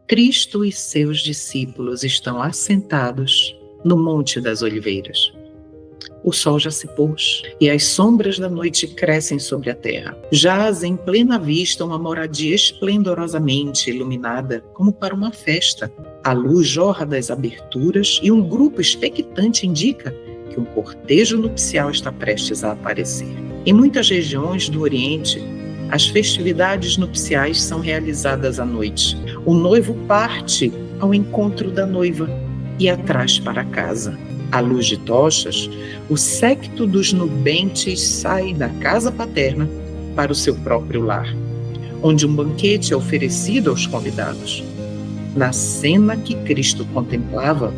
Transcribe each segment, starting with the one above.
Cristo e seus discípulos estão assentados no Monte das Oliveiras. O sol já se pôs e as sombras da noite crescem sobre a terra. Jaz em plena vista uma moradia esplendorosamente iluminada, como para uma festa. A luz jorra das aberturas e um grupo expectante indica que um cortejo nupcial está prestes a aparecer. Em muitas regiões do Oriente, as festividades nupciais são realizadas à noite. O noivo parte ao encontro da noiva e a traz para casa. À luz de tochas, o séquito dos nubentes sai da casa paterna para o seu próprio lar, onde um banquete é oferecido aos convidados. Na cena que Cristo contemplava,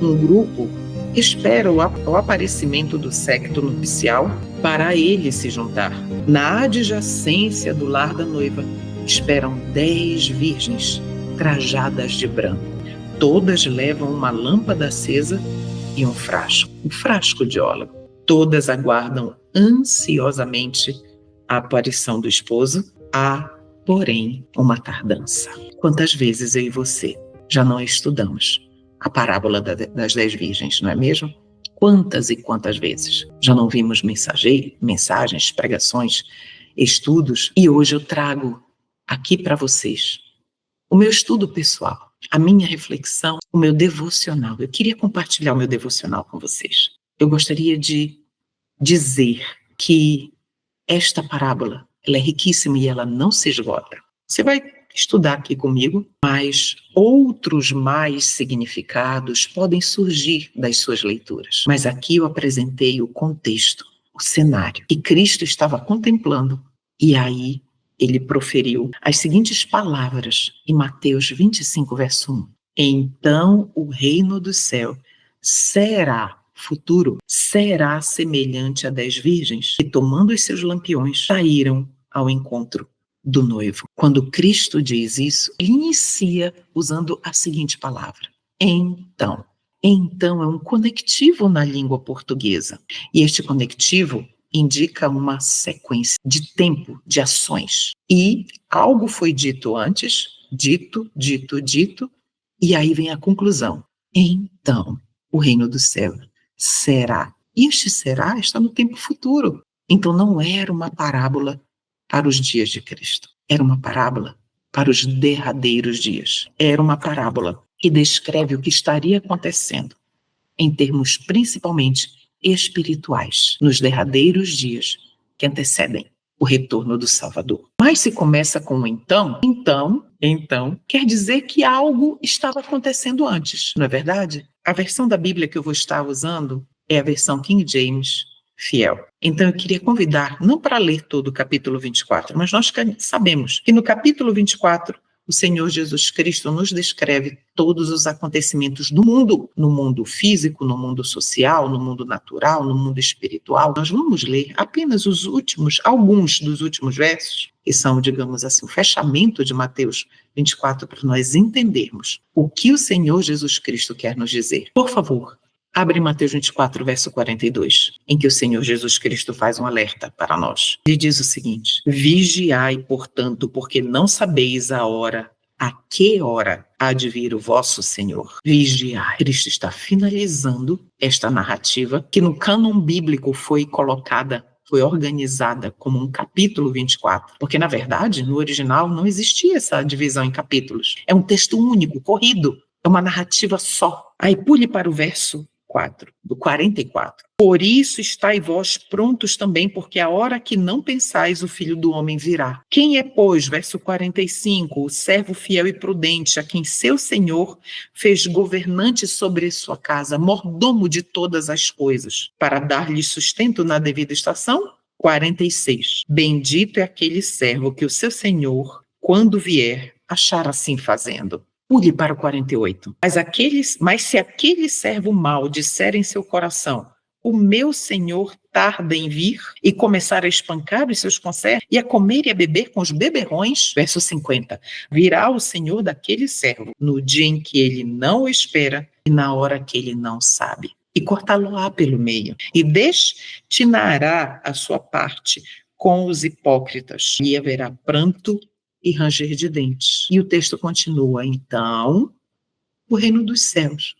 um grupo espera o aparecimento do séquito nupcial para ele se juntar. Na adjacência do lar da noiva, esperam 10 virgens trajadas de branco. Todas levam uma lâmpada acesa e um frasco de óleo. Todas aguardam ansiosamente a aparição do esposo. Há, porém, uma tardança. Quantas vezes eu e você já não estudamos a parábola das 10 virgens, não é mesmo? Quantas e quantas vezes já não vimos mensagens, pregações, estudos? E hoje eu trago aqui para vocês o meu estudo pessoal, a minha reflexão, o meu devocional. Eu queria compartilhar o meu devocional com vocês. Eu gostaria de dizer que esta parábola, ela é riquíssima e ela não se esgota. Você vai estudar aqui comigo, mas outros mais significados podem surgir das suas leituras. Mas aqui eu apresentei o contexto, o cenário que Cristo estava contemplando, e aí ele proferiu as seguintes palavras em Mateus 25, verso 1. Então o reino do céu será semelhante a 10 virgens que, tomando os seus lampiões, saíram ao encontro do noivo. Quando Cristo diz isso, ele inicia usando a seguinte palavra: então. Então é um conectivo na língua portuguesa. E este conectivo indica uma sequência de tempo, de ações. E algo foi dito antes, dito, e aí vem a conclusão. Então, o reino do céu será. E este será está no tempo futuro. Então não era uma parábola para os dias de Cristo. Era uma parábola para os derradeiros dias. Era uma parábola que descreve o que estaria acontecendo em termos principalmente espirituais nos derradeiros dias que antecedem o retorno do Salvador. Mas se começa com um então, quer dizer que algo estava acontecendo antes, não é verdade? A versão da Bíblia que eu vou estar usando é a versão King James Fiel. Então eu queria convidar, não para ler todo o capítulo 24, mas nós sabemos que no capítulo 24, o Senhor Jesus Cristo nos descreve todos os acontecimentos do mundo, no mundo físico, no mundo social, no mundo natural, no mundo espiritual. Nós vamos ler apenas alguns dos últimos versos, que são, digamos assim, o fechamento de Mateus 24, para nós entendermos o que o Senhor Jesus Cristo quer nos dizer. Por favor, abre Mateus 24, verso 42, em que o Senhor Jesus Cristo faz um alerta para nós. Ele diz o seguinte: vigiai, portanto, porque não sabeis a que hora há de vir o vosso Senhor. Vigiai. Cristo está finalizando esta narrativa que no cânon bíblico foi organizada como um capítulo 24, porque na verdade, no original não existia essa divisão em capítulos. É um texto único, corrido, é uma narrativa só. Aí pule para o verso 4, do 44. Por isso estai vós prontos também, porque a hora que não pensais o Filho do Homem virá. Quem é, pois, verso 45, o servo fiel e prudente, a quem seu Senhor fez governante sobre sua casa, mordomo de todas as coisas, para dar-lhe sustento na devida estação? 46. Bendito é aquele servo que o seu Senhor, quando vier, achar assim fazendo. Pule para o 48. Mas se aquele servo mau disser em seu coração: o meu senhor tarda em vir, e começar a espancar os seus conservos, e a comer e a beber com os beberrões, verso 50, virá o senhor daquele servo no dia em que ele não o espera e na hora que ele não sabe, e cortá-lo-á pelo meio, e destinará a sua parte com os hipócritas, e haverá pranto e ranger de dentes. E o texto continua: então, o reino dos céus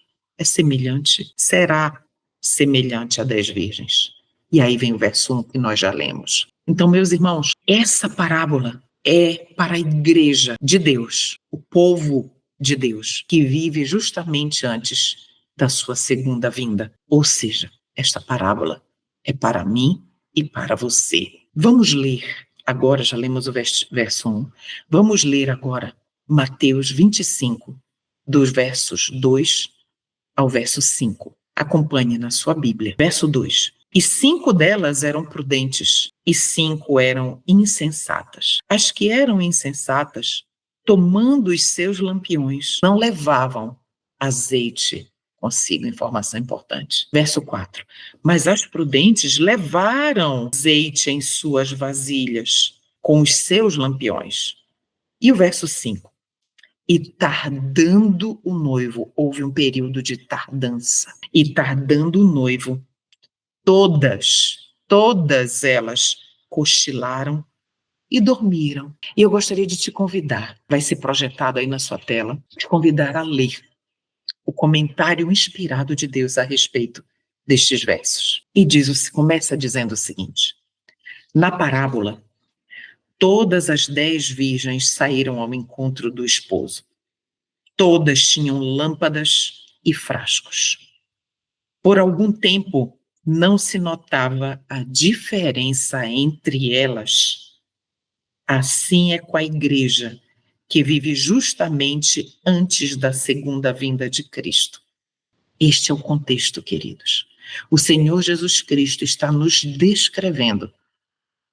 será semelhante a 10 virgens. E aí vem o verso 1 que nós já lemos. Então, meus irmãos, essa parábola é para a igreja de Deus, o povo de Deus, que vive justamente antes da sua segunda vinda. Ou seja, esta parábola é para mim e para você. Vamos ler agora, já lemos o verso 1, vamos ler agora Mateus 25, dos versos 2 ao verso 5. Acompanhe na sua Bíblia. Verso 2. E 5 delas eram prudentes, e 5 eram insensatas. As que eram insensatas, tomando os seus lampiões, não levavam azeite consigo, informação importante. Verso 4. Mas as prudentes levaram azeite em suas vasilhas, com os seus lampiões. E o verso 5. E tardando o noivo, houve um período de tardança. E tardando o noivo, todas elas cochilaram e dormiram. E eu gostaria de te convidar, vai ser projetado aí na sua tela, te convidar a ler o comentário inspirado de Deus a respeito destes versos. E começa dizendo o seguinte: na parábola, todas as 10 virgens saíram ao encontro do esposo. Todas tinham lâmpadas e frascos. Por algum tempo, não se notava a diferença entre elas. Assim é com a igreja, que vive justamente antes da segunda vinda de Cristo. Este é o contexto, queridos. O Senhor Jesus Cristo está nos descrevendo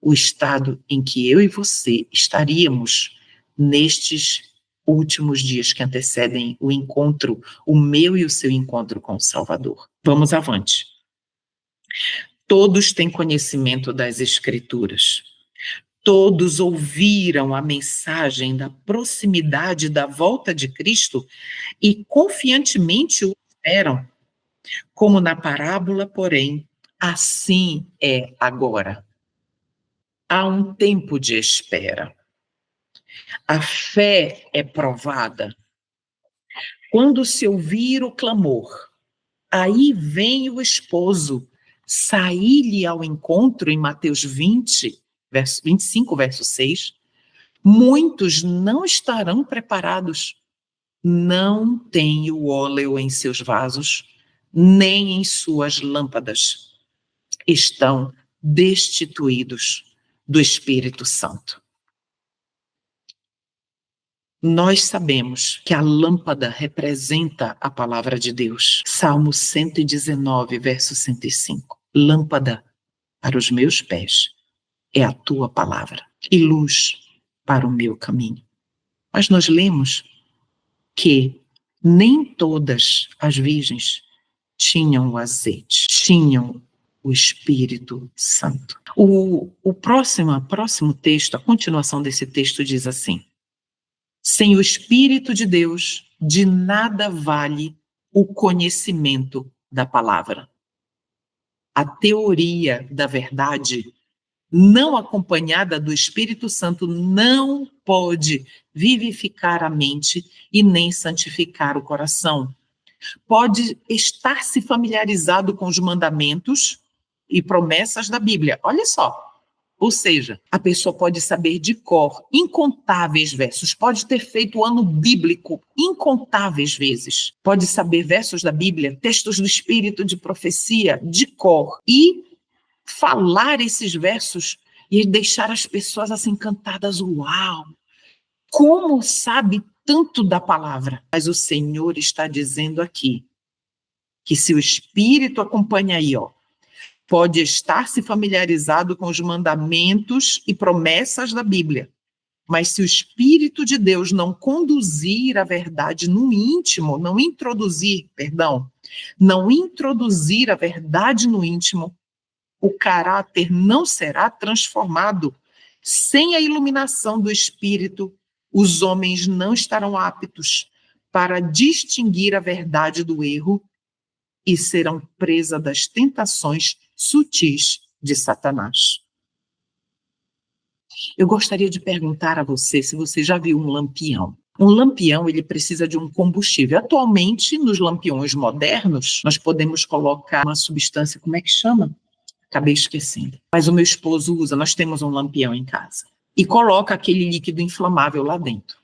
o estado em que eu e você estaríamos nestes últimos dias que antecedem o encontro, o meu e o seu encontro com o Salvador. Vamos avante. Todos têm conhecimento das Escrituras. Todos ouviram a mensagem da proximidade da volta de Cristo e confiantemente o esperam. Como na parábola, porém, assim é agora. Há um tempo de espera. A fé é provada. Quando se ouvir o clamor, aí vem o esposo, sair-lhe ao encontro, em Mateus 25, verso 6, muitos não estarão preparados, não têm o óleo em seus vasos, nem em suas lâmpadas. Estão destituídos do Espírito Santo. Nós sabemos que a lâmpada representa a palavra de Deus. Salmo 119, verso 105. Lâmpada para os meus pés é a tua palavra e luz para o meu caminho. Mas nós lemos que nem todas as virgens tinham o azeite, tinham o Espírito Santo. O próximo texto, a continuação desse texto diz assim: sem o Espírito de Deus, de nada vale o conhecimento da palavra. A teoria da verdade, não acompanhada do Espírito Santo, não pode vivificar a mente e nem santificar o coração. Pode estar se familiarizado com os mandamentos e promessas da Bíblia. Olha só. Ou seja, a pessoa pode saber de cor incontáveis versos, pode ter feito o ano bíblico incontáveis vezes, pode saber versos da Bíblia, textos do Espírito de profecia de cor e falar esses versos e deixar as pessoas assim encantadas. Uau! Como sabe tanto da palavra? Mas o Senhor está dizendo aqui que se o Espírito acompanha aí, pode estar se familiarizado com os mandamentos e promessas da Bíblia, mas se o Espírito de Deus não conduzir a verdade no íntimo, não introduzir a verdade no íntimo, o caráter não será transformado. Sem a iluminação do Espírito, os homens não estarão aptos para distinguir a verdade do erro e serão presa das tentações sutis de Satanás. Eu gostaria de perguntar a você se você já viu um lampião. Um lampião, ele precisa de um combustível. Atualmente, nos lampiões modernos, nós podemos colocar uma substância, como é que chama? Acabei esquecendo. Mas o meu esposo usa, nós temos um lampião em casa. E coloca aquele líquido inflamável lá dentro.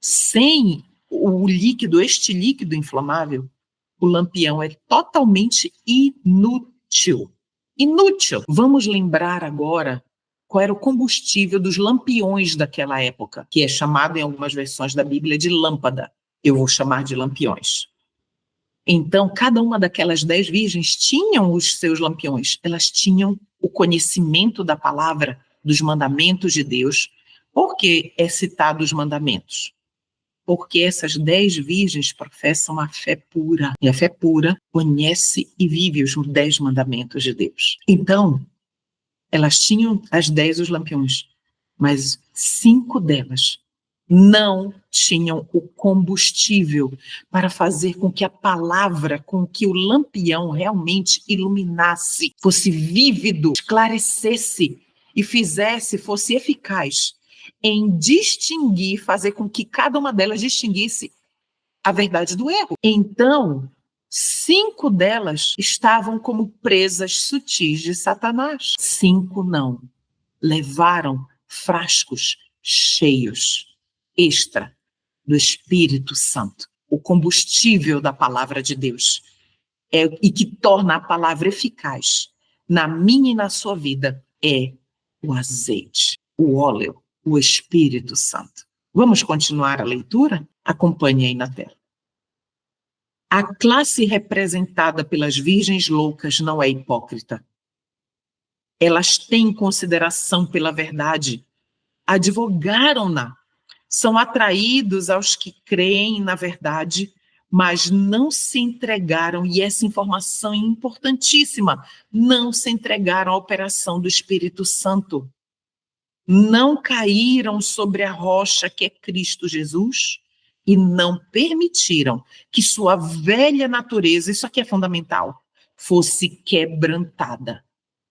Sem este líquido inflamável, o lampião é totalmente inútil. Inútil! Vamos lembrar agora qual era o combustível dos lampiões daquela época, que é chamado em algumas versões da Bíblia de lâmpada. Eu vou chamar de lampiões. Então, cada uma daquelas 10 virgens tinham os seus lampiões. Elas tinham o conhecimento da palavra, dos mandamentos de Deus. Por que é citado os mandamentos? Porque essas 10 virgens professam a fé pura. E a fé pura conhece e vive os 10 mandamentos de Deus. Então, elas tinham as 10 os lampiões, mas 5 delas não tinham o combustível para fazer com que a palavra, com que o lampião realmente iluminasse, fosse vívido, esclarecesse e fosse eficaz em distinguir, fazer com que cada uma delas distinguisse a verdade do erro. Então, 5 delas estavam como presas sutis de Satanás. 5 não. Levaram frascos cheios, extra, do Espírito Santo. O combustível da palavra de Deus. E que torna a palavra eficaz na minha e na sua vida é o azeite, o óleo, o Espírito Santo. Vamos continuar a leitura? Acompanhe aí na tela. A classe representada pelas virgens loucas não é hipócrita. Elas têm consideração pela verdade, advogaram-na, são atraídos aos que creem na verdade, mas não se entregaram, e essa informação é importantíssima, não se entregaram à operação do Espírito Santo. Não caíram sobre a rocha que é Cristo Jesus e não permitiram que sua velha natureza, isso aqui é fundamental, fosse quebrantada.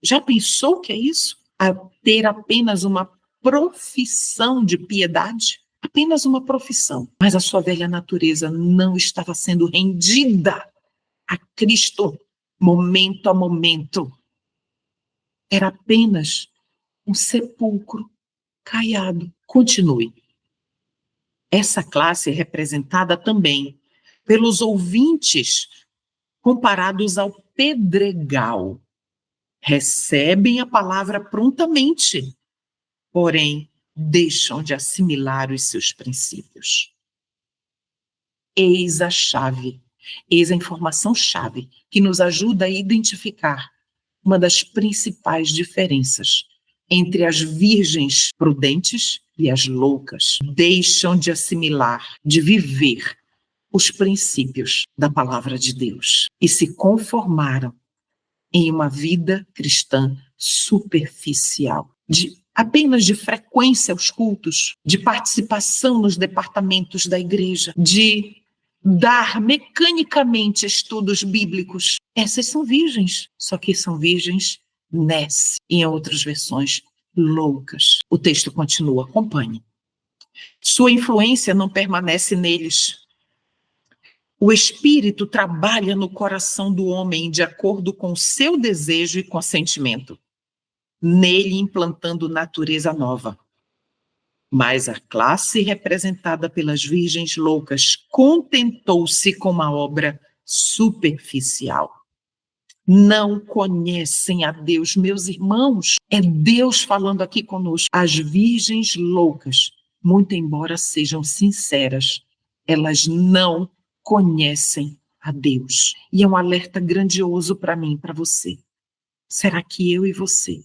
Já pensou o que é isso? A ter apenas uma profissão de piedade? Apenas uma profissão. Mas a sua velha natureza não estava sendo rendida a Cristo momento a momento. Era apenas um sepulcro caiado. Continue. Essa classe é representada também pelos ouvintes comparados ao pedregal. Recebem a palavra prontamente, porém deixam de assimilar os seus princípios. Eis a chave, eis a informação-chave que nos ajuda a identificar uma das principais diferenças entre as virgens prudentes e as loucas. Deixam de assimilar, de viver os princípios da palavra de Deus e se conformaram em uma vida cristã superficial, apenas de frequência aos cultos, de participação nos departamentos da igreja, de dar mecanicamente estudos bíblicos. Essas são virgens, só que são virgens nesse, em outras versões, loucas. O texto continua, acompanhe. Sua influência não permanece neles. O Espírito trabalha no coração do homem de acordo com seu desejo e consentimento, nele implantando natureza nova. Mas a classe representada pelas virgens loucas contentou-se com uma obra superficial. Não conhecem a Deus, meus irmãos. É Deus falando aqui conosco. As virgens loucas, muito embora sejam sinceras, elas não conhecem a Deus. E é um alerta grandioso para mim, para você. Será que eu e você,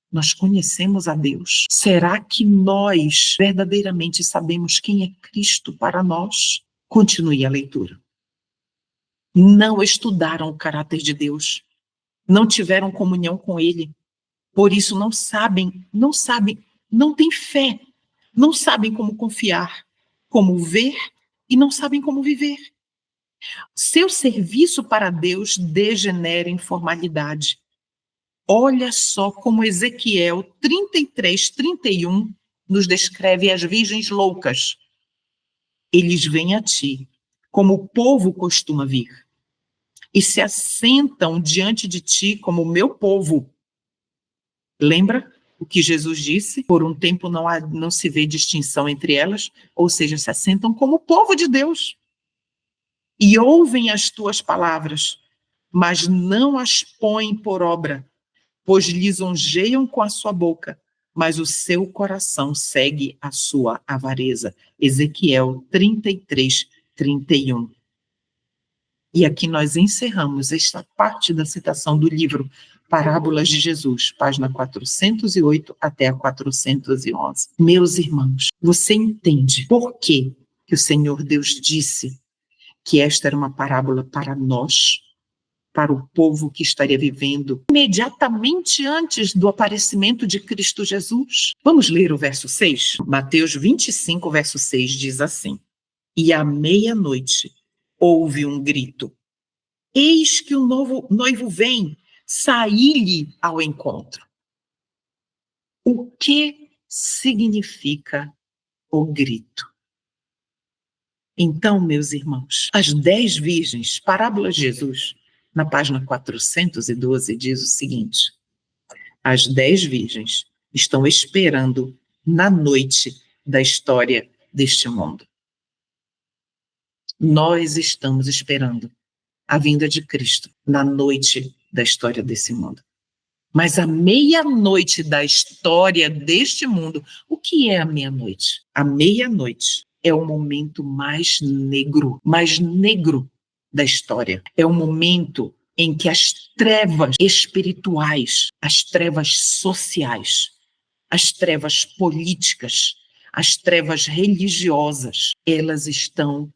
nós conhecemos a Deus? Será que nós verdadeiramente sabemos quem é Cristo para nós? Continue a leitura. Não estudaram o caráter de Deus, não tiveram comunhão com Ele, por isso não têm fé, não sabem como confiar, como ver e não sabem como viver. Seu serviço para Deus degenera em formalidade. Olha só como Ezequiel 33, 31 nos descreve as virgens loucas. Eles vêm a ti, como o povo costuma vir, e se assentam diante de ti como o meu povo. Lembra o que Jesus disse? Por um tempo não se vê distinção entre elas, ou seja, se assentam como o povo de Deus. E ouvem as tuas palavras, mas não as põem por obra, pois lisonjeiam com a sua boca, mas o seu coração segue a sua avareza. Ezequiel 33, 31. E aqui nós encerramos esta parte da citação do livro Parábolas de Jesus, página 408 até a 411. Meus irmãos, você entende por que o Senhor Deus disse que esta era uma parábola para nós, para o povo que estaria vivendo imediatamente antes do aparecimento de Cristo Jesus? Vamos ler o verso 6? Mateus 25, verso 6 diz assim: E à meia-noite houve um grito: Eis que o novo noivo vem, saí-lhe ao encontro. O que significa o grito? Então, meus irmãos, as 10 virgens, parábola de Jesus, na página 412, diz o seguinte: as 10 virgens estão esperando na noite da história deste mundo. Nós estamos esperando a vinda de Cristo na noite da história desse mundo. Mas a meia-noite da história deste mundo, o que é a meia-noite? A meia-noite é o momento mais negro da história. É o momento em que as trevas espirituais, as trevas sociais, as trevas políticas, as trevas religiosas, elas estão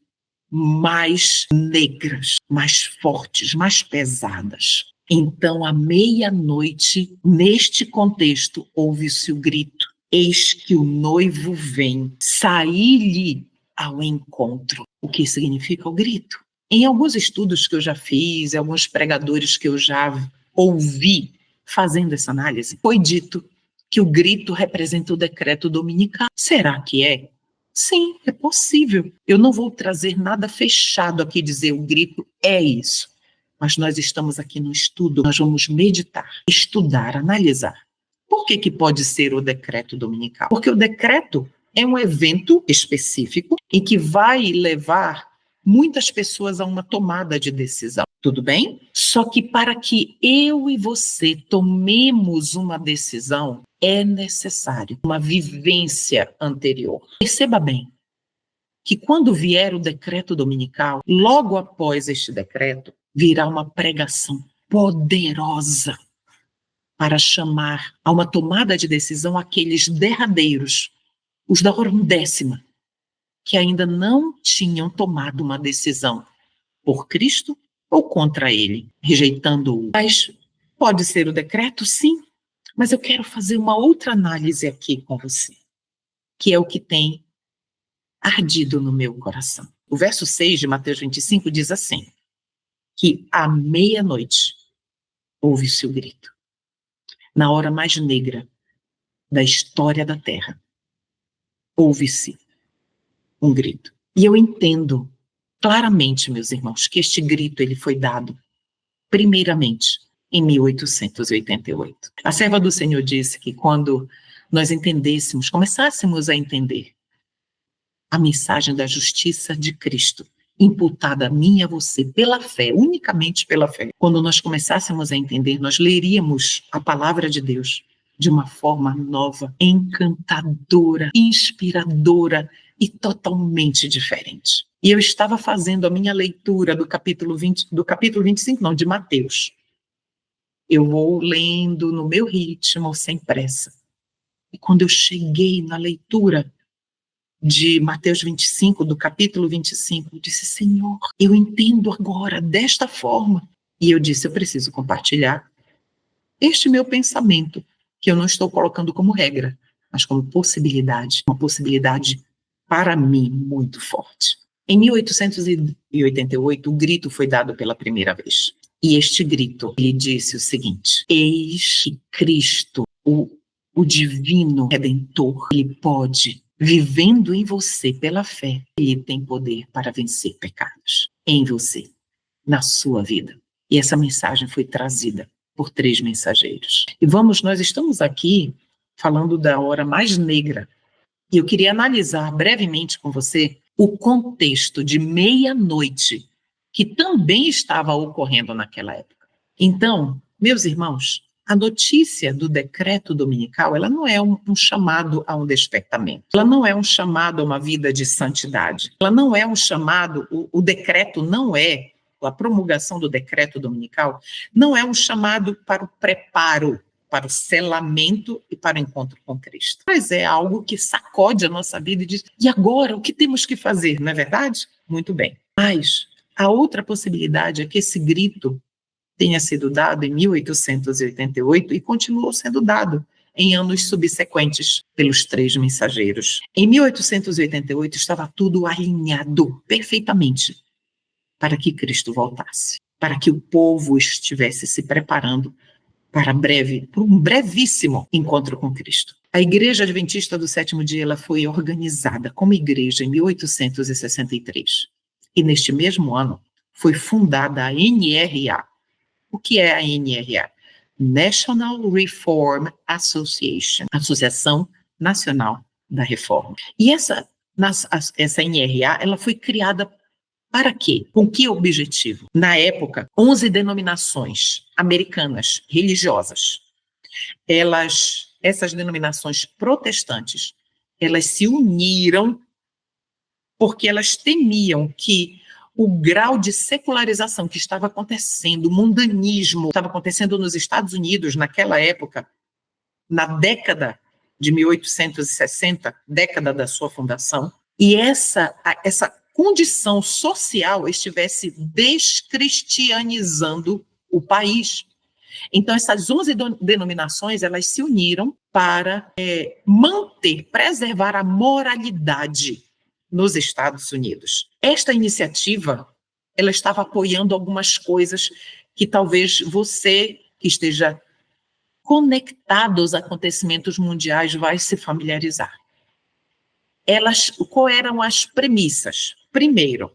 mais negras, mais fortes, mais pesadas. Então, à meia-noite, neste contexto, ouve-se o grito: Eis que o noivo vem, saí-lhe ao encontro. O que significa o grito? Em alguns estudos que eu já fiz, alguns pregadores que eu já ouvi fazendo essa análise, foi dito que o grito representa o decreto dominical. Será que é? Sim, é possível. Eu não vou trazer nada fechado aqui, dizer o grito é isso. Mas nós estamos aqui no estudo, nós vamos meditar, estudar, analisar. Por que pode ser o decreto dominical? Porque o decreto é um evento específico em que vai levar muitas pessoas a uma tomada de decisão. Tudo bem? Só que para que eu e você tomemos uma decisão, é necessário uma vivência anterior. Perceba bem que quando vier o decreto dominical, logo após este decreto, virá uma pregação poderosa para chamar a uma tomada de decisão aqueles derradeiros, os da hora décima, que ainda não tinham tomado uma decisão por Cristo ou contra ele, rejeitando-o. Mas pode ser o decreto, sim, mas eu quero fazer uma outra análise aqui com você, que é o que tem ardido no meu coração. O verso 6 de Mateus 25 diz assim, que à meia-noite ouve-se o grito. Na hora mais negra da história da Terra, ouve-se um grito. E eu entendo claramente, meus irmãos, que este grito ele foi dado, primeiramente, em 1888. A serva do Senhor disse que quando nós entendêssemos, começássemos a entender a mensagem da justiça de Cristo, imputada a mim e a você pela fé, unicamente pela fé. Quando nós começássemos a entender, nós leríamos a palavra de Deus de uma forma nova, encantadora, inspiradora e totalmente diferente. E eu estava fazendo a minha leitura do capítulo 25, não, de Mateus. Eu vou lendo no meu ritmo, sem pressa. E quando eu cheguei na leitura de Mateus 25, do capítulo 25, eu disse, Senhor, eu entendo agora desta forma. E eu disse, eu preciso compartilhar este meu pensamento, que eu não estou colocando como regra, mas como possibilidade, uma possibilidade para mim muito forte. Em 1888, o grito foi dado pela primeira vez. E este grito, ele disse o seguinte: eis que Cristo, o divino Redentor, ele pode, vivendo em você pela fé, ele tem poder para vencer pecados em você, na sua vida. E essa mensagem foi trazida por 3 mensageiros. E nós estamos aqui falando da hora mais negra. E eu queria analisar brevemente com você o contexto de meia-noite que também estava ocorrendo naquela época. Então, meus irmãos, a notícia do decreto dominical, ela não é um chamado a um despertamento. Ela não é um chamado a uma vida de santidade. Ela não é um chamado, o decreto não é, a promulgação do decreto dominical, não é um chamado para o preparo, para o selamento e para o encontro com Cristo. Mas é algo que sacode a nossa vida e diz, e agora, o que temos que fazer, não é verdade? Muito bem. Mas a outra possibilidade é que esse grito tenha sido dado em 1888 e continuou sendo dado em anos subsequentes pelos 3 mensageiros. Em 1888 estava tudo alinhado perfeitamente para que Cristo voltasse, para que o povo estivesse se preparando para um brevíssimo encontro com Cristo. A Igreja Adventista do Sétimo Dia ela foi organizada como igreja em 1863. E neste mesmo ano foi fundada a NRA. O que é a NRA? National Reform Association, Associação Nacional da Reforma. E essa NRA ela foi criada para quê? Com que objetivo? Na época, 11 denominações americanas religiosas, essas denominações protestantes, elas se uniram porque elas temiam que o grau de secularização que estava acontecendo, o mundanismo, estava acontecendo nos Estados Unidos naquela época, na década de 1860, década da sua fundação, e essa condição social estivesse descristianizando o país. Então, essas 11 denominações, elas se uniram para preservar a moralidade nos Estados Unidos. Esta iniciativa, ela estava apoiando algumas coisas que talvez você que esteja conectado aos acontecimentos mundiais vai se familiarizar. Qual eram as premissas? Primeiro,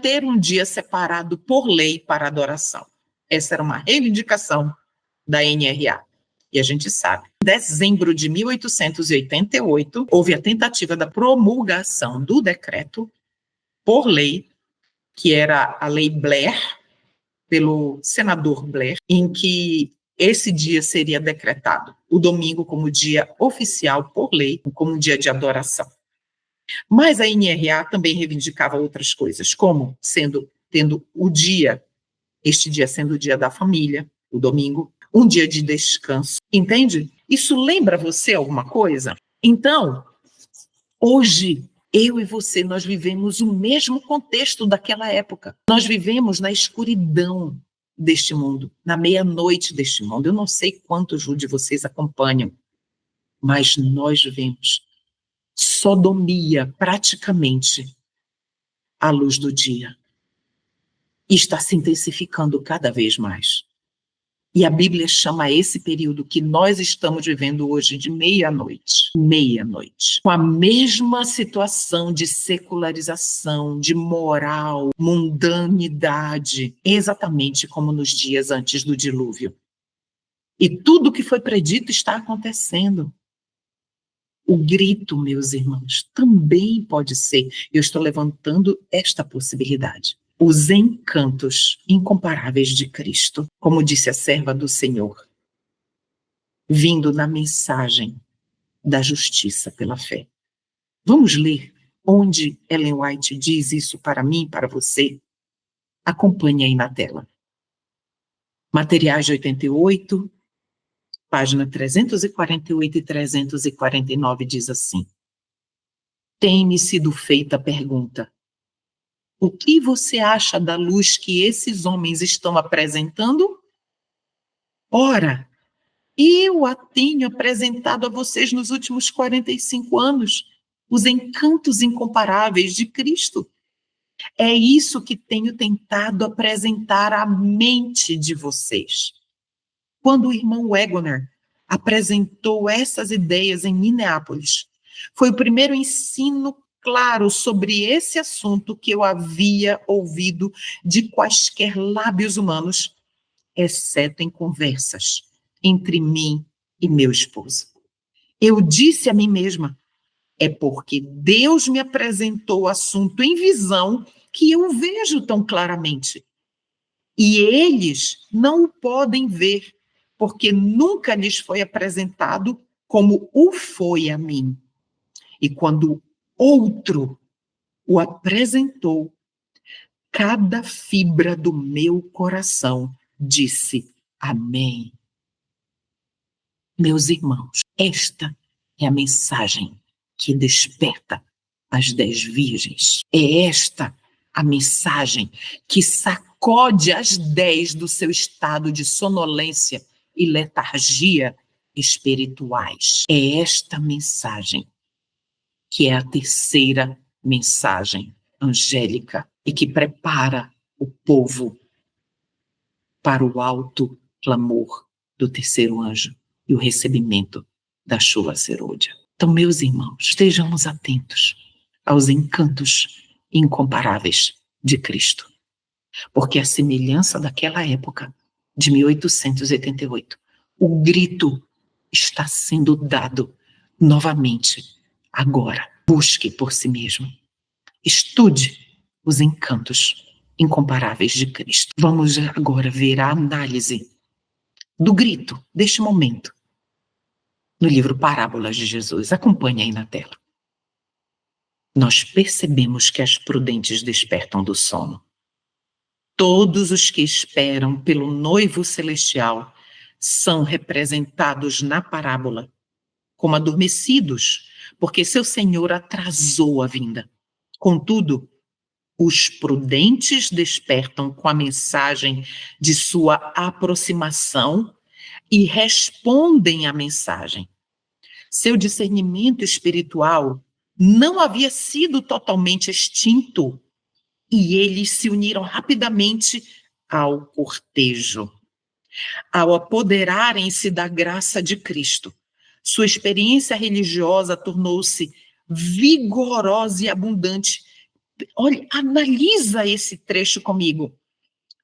ter um dia separado por lei para adoração. Essa era uma reivindicação da NRA. E a gente sabe, em dezembro de 1888, houve a tentativa da promulgação do decreto por lei, que era a Lei Blair, pelo senador Blair, em que esse dia seria decretado, o domingo como dia oficial por lei, como um dia de adoração. Mas a NRA também reivindicava outras coisas, como tendo este dia sendo o dia da família, o domingo, um dia de descanso, entende? Isso lembra você alguma coisa? Então, hoje, eu e você, nós vivemos o mesmo contexto daquela época. Nós vivemos na escuridão deste mundo, na meia-noite deste mundo. Eu não sei quantos de vocês acompanham, mas nós vemos sodomia praticamente à luz do dia. E está se intensificando cada vez mais. E a Bíblia chama esse período que nós estamos vivendo hoje de meia-noite. Meia-noite. Com a mesma situação de secularização, de moral, mundanidade, exatamente como nos dias antes do dilúvio. E tudo que foi predito está acontecendo. O grito, meus irmãos, também pode ser. Eu estou levantando esta possibilidade. Os encantos incomparáveis de Cristo, como disse a serva do Senhor, vindo na mensagem da justiça pela fé. Vamos ler onde Ellen White diz isso para mim e para você? Acompanhe aí na tela. Materiais de 88, página 348 e 349 diz assim: tem-me sido feita a pergunta: o que você acha da luz que esses homens estão apresentando? Ora, eu a tenho apresentado a vocês nos últimos 45 anos, os encantos incomparáveis de Cristo. É isso que tenho tentado apresentar à mente de vocês. Quando o irmão Wegener apresentou essas ideias em Minneapolis, foi o primeiro ensino claro sobre esse assunto que eu havia ouvido de quaisquer lábios humanos, exceto em conversas entre mim e meu esposo. Eu disse a mim mesma, é porque Deus me apresentou o assunto em visão que eu vejo tão claramente. E eles não o podem ver, porque nunca lhes foi apresentado como o foi a mim. E quando outro o apresentou, cada fibra do meu coração disse amém. Meus irmãos, esta é a mensagem que desperta as 10 virgens. É esta a mensagem que sacode as 10 do seu estado de sonolência e letargia espirituais. É esta mensagem que é a terceira mensagem angélica e que prepara o povo para o alto clamor do terceiro anjo e o recebimento da chuva serôdia. Então, meus irmãos, estejamos atentos aos encantos incomparáveis de Cristo, porque a semelhança daquela época, de 1888, o grito está sendo dado novamente agora. Busque por si mesmo. Estude os encantos incomparáveis de Cristo. Vamos agora ver a análise do grito deste momento no livro Parábolas de Jesus. Acompanhe aí na tela. Nós percebemos que as prudentes despertam do sono. Todos os que esperam pelo noivo celestial são representados na parábola como adormecidos, porque seu Senhor atrasou a vinda. Contudo, os prudentes despertam com a mensagem de sua aproximação e respondem à mensagem. Seu discernimento espiritual não havia sido totalmente extinto e eles se uniram rapidamente ao cortejo. Ao apoderarem-se da graça de Cristo, sua experiência religiosa tornou-se vigorosa e abundante. Olha, analisa esse trecho comigo.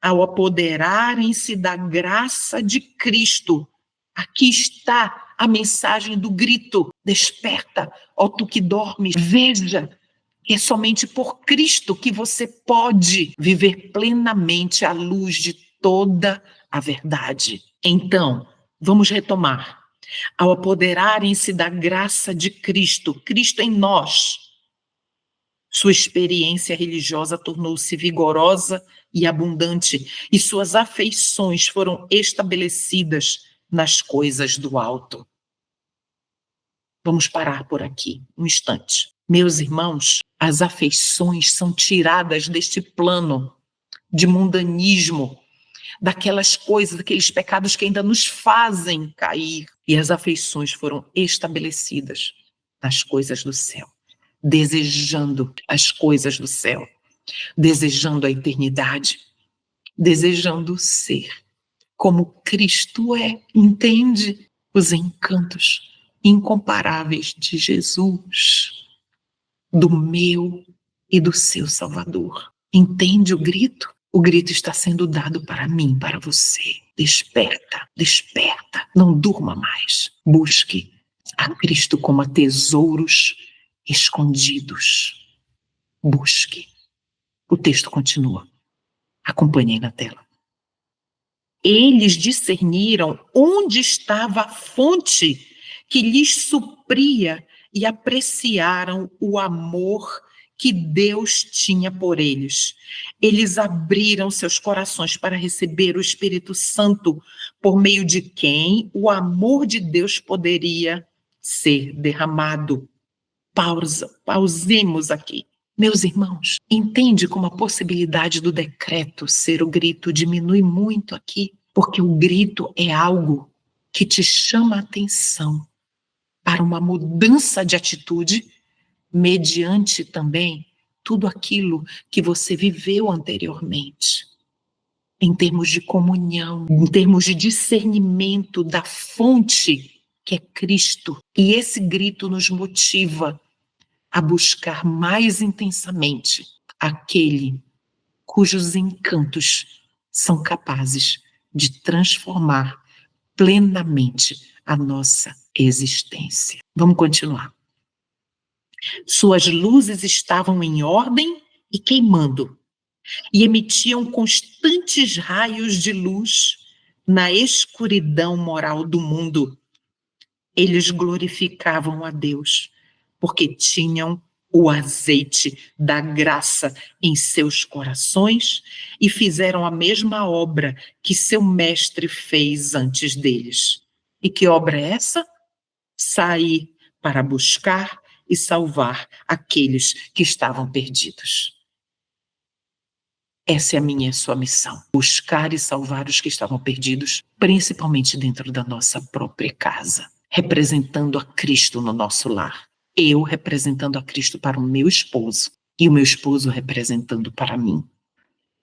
Ao apoderarem-se da graça de Cristo, aqui está a mensagem do grito: desperta, ó tu que dormes, veja que é somente por Cristo que você pode viver plenamente à luz de toda a verdade. Então, vamos retomar. Ao apoderarem-se da graça de Cristo, Cristo em nós, sua experiência religiosa tornou-se vigorosa e abundante, e suas afeições foram estabelecidas nas coisas do alto. Vamos parar por aqui, um instante. Meus irmãos, as afeições são tiradas deste plano de mundanismo, daquelas coisas, daqueles pecados que ainda nos fazem cair, e as afeições foram estabelecidas nas coisas do céu, desejando as coisas do céu, desejando a eternidade, desejando ser como Cristo é. Entende os encantos incomparáveis de Jesus, do meu e do seu Salvador. Entende o grito? O grito está sendo dado para mim, para você. Desperta, desperta, não durma mais. Busque a Cristo como a tesouros escondidos. Busque. O texto continua. Acompanhe aí na tela. Eles discerniram onde estava a fonte que lhes supria e apreciaram o amor que Deus tinha por eles. Eles abriram seus corações para receber o Espírito Santo, por meio de quem o amor de Deus poderia ser derramado. Pausemos aqui. Meus irmãos, entende como a possibilidade do decreto ser o grito diminui muito aqui? Porque o grito é algo que te chama a atenção para uma mudança de atitude, mediante também tudo aquilo que você viveu anteriormente, em termos de comunhão, em termos de discernimento da fonte que é Cristo. E esse grito nos motiva a buscar mais intensamente aquele cujos encantos são capazes de transformar plenamente a nossa existência. Vamos continuar. Suas luzes estavam em ordem e queimando, e emitiam constantes raios de luz na escuridão moral do mundo. Eles glorificavam a Deus, porque tinham o azeite da graça em seus corações e fizeram a mesma obra que seu mestre fez antes deles. E que obra é essa? Sair para buscar e salvar aqueles que estavam perdidos. Essa é a minha e a sua missão. Buscar e salvar os que estavam perdidos, principalmente dentro da nossa própria casa, representando a Cristo no nosso lar. Eu representando a Cristo para o meu esposo e o meu esposo representando para mim.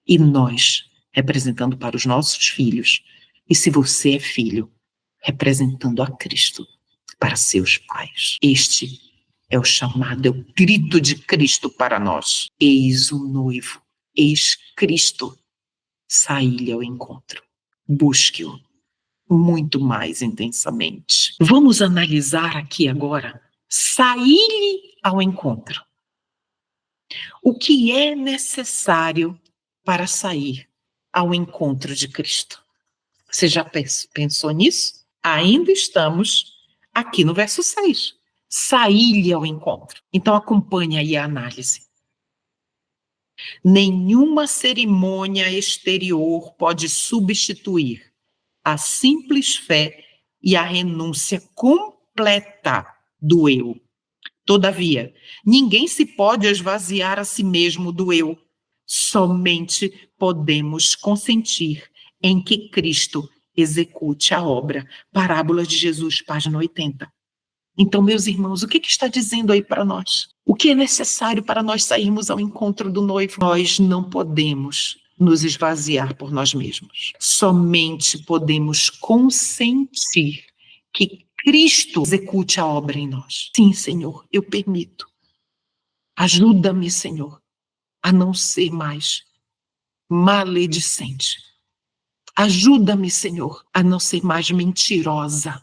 E nós representando para os nossos filhos. E se você é filho, representando a Cristo para seus pais. Este é o chamado, é o grito de Cristo para nós. Eis o noivo, eis Cristo, saí-lhe ao encontro. Busque-o muito mais intensamente. Vamos analisar aqui agora, sair-lhe ao encontro. O que é necessário para sair ao encontro de Cristo? Você já pensou nisso? Ainda estamos aqui no verso 6. Sair-lhe ao encontro. Então acompanhe aí a análise. Nenhuma cerimônia exterior pode substituir a simples fé e a renúncia completa do eu. Todavia, ninguém se pode esvaziar a si mesmo do eu. Somente podemos consentir em que Cristo execute a obra. Parábola de Jesus, página 80. Então, meus irmãos, o que está dizendo aí para nós? O que é necessário para nós sairmos ao encontro do noivo? Nós não podemos nos esvaziar por nós mesmos. Somente podemos consentir que Cristo execute a obra em nós. Sim, Senhor, eu permito. Ajuda-me, Senhor, a não ser mais maledicente. Ajuda-me, Senhor, a não ser mais mentirosa.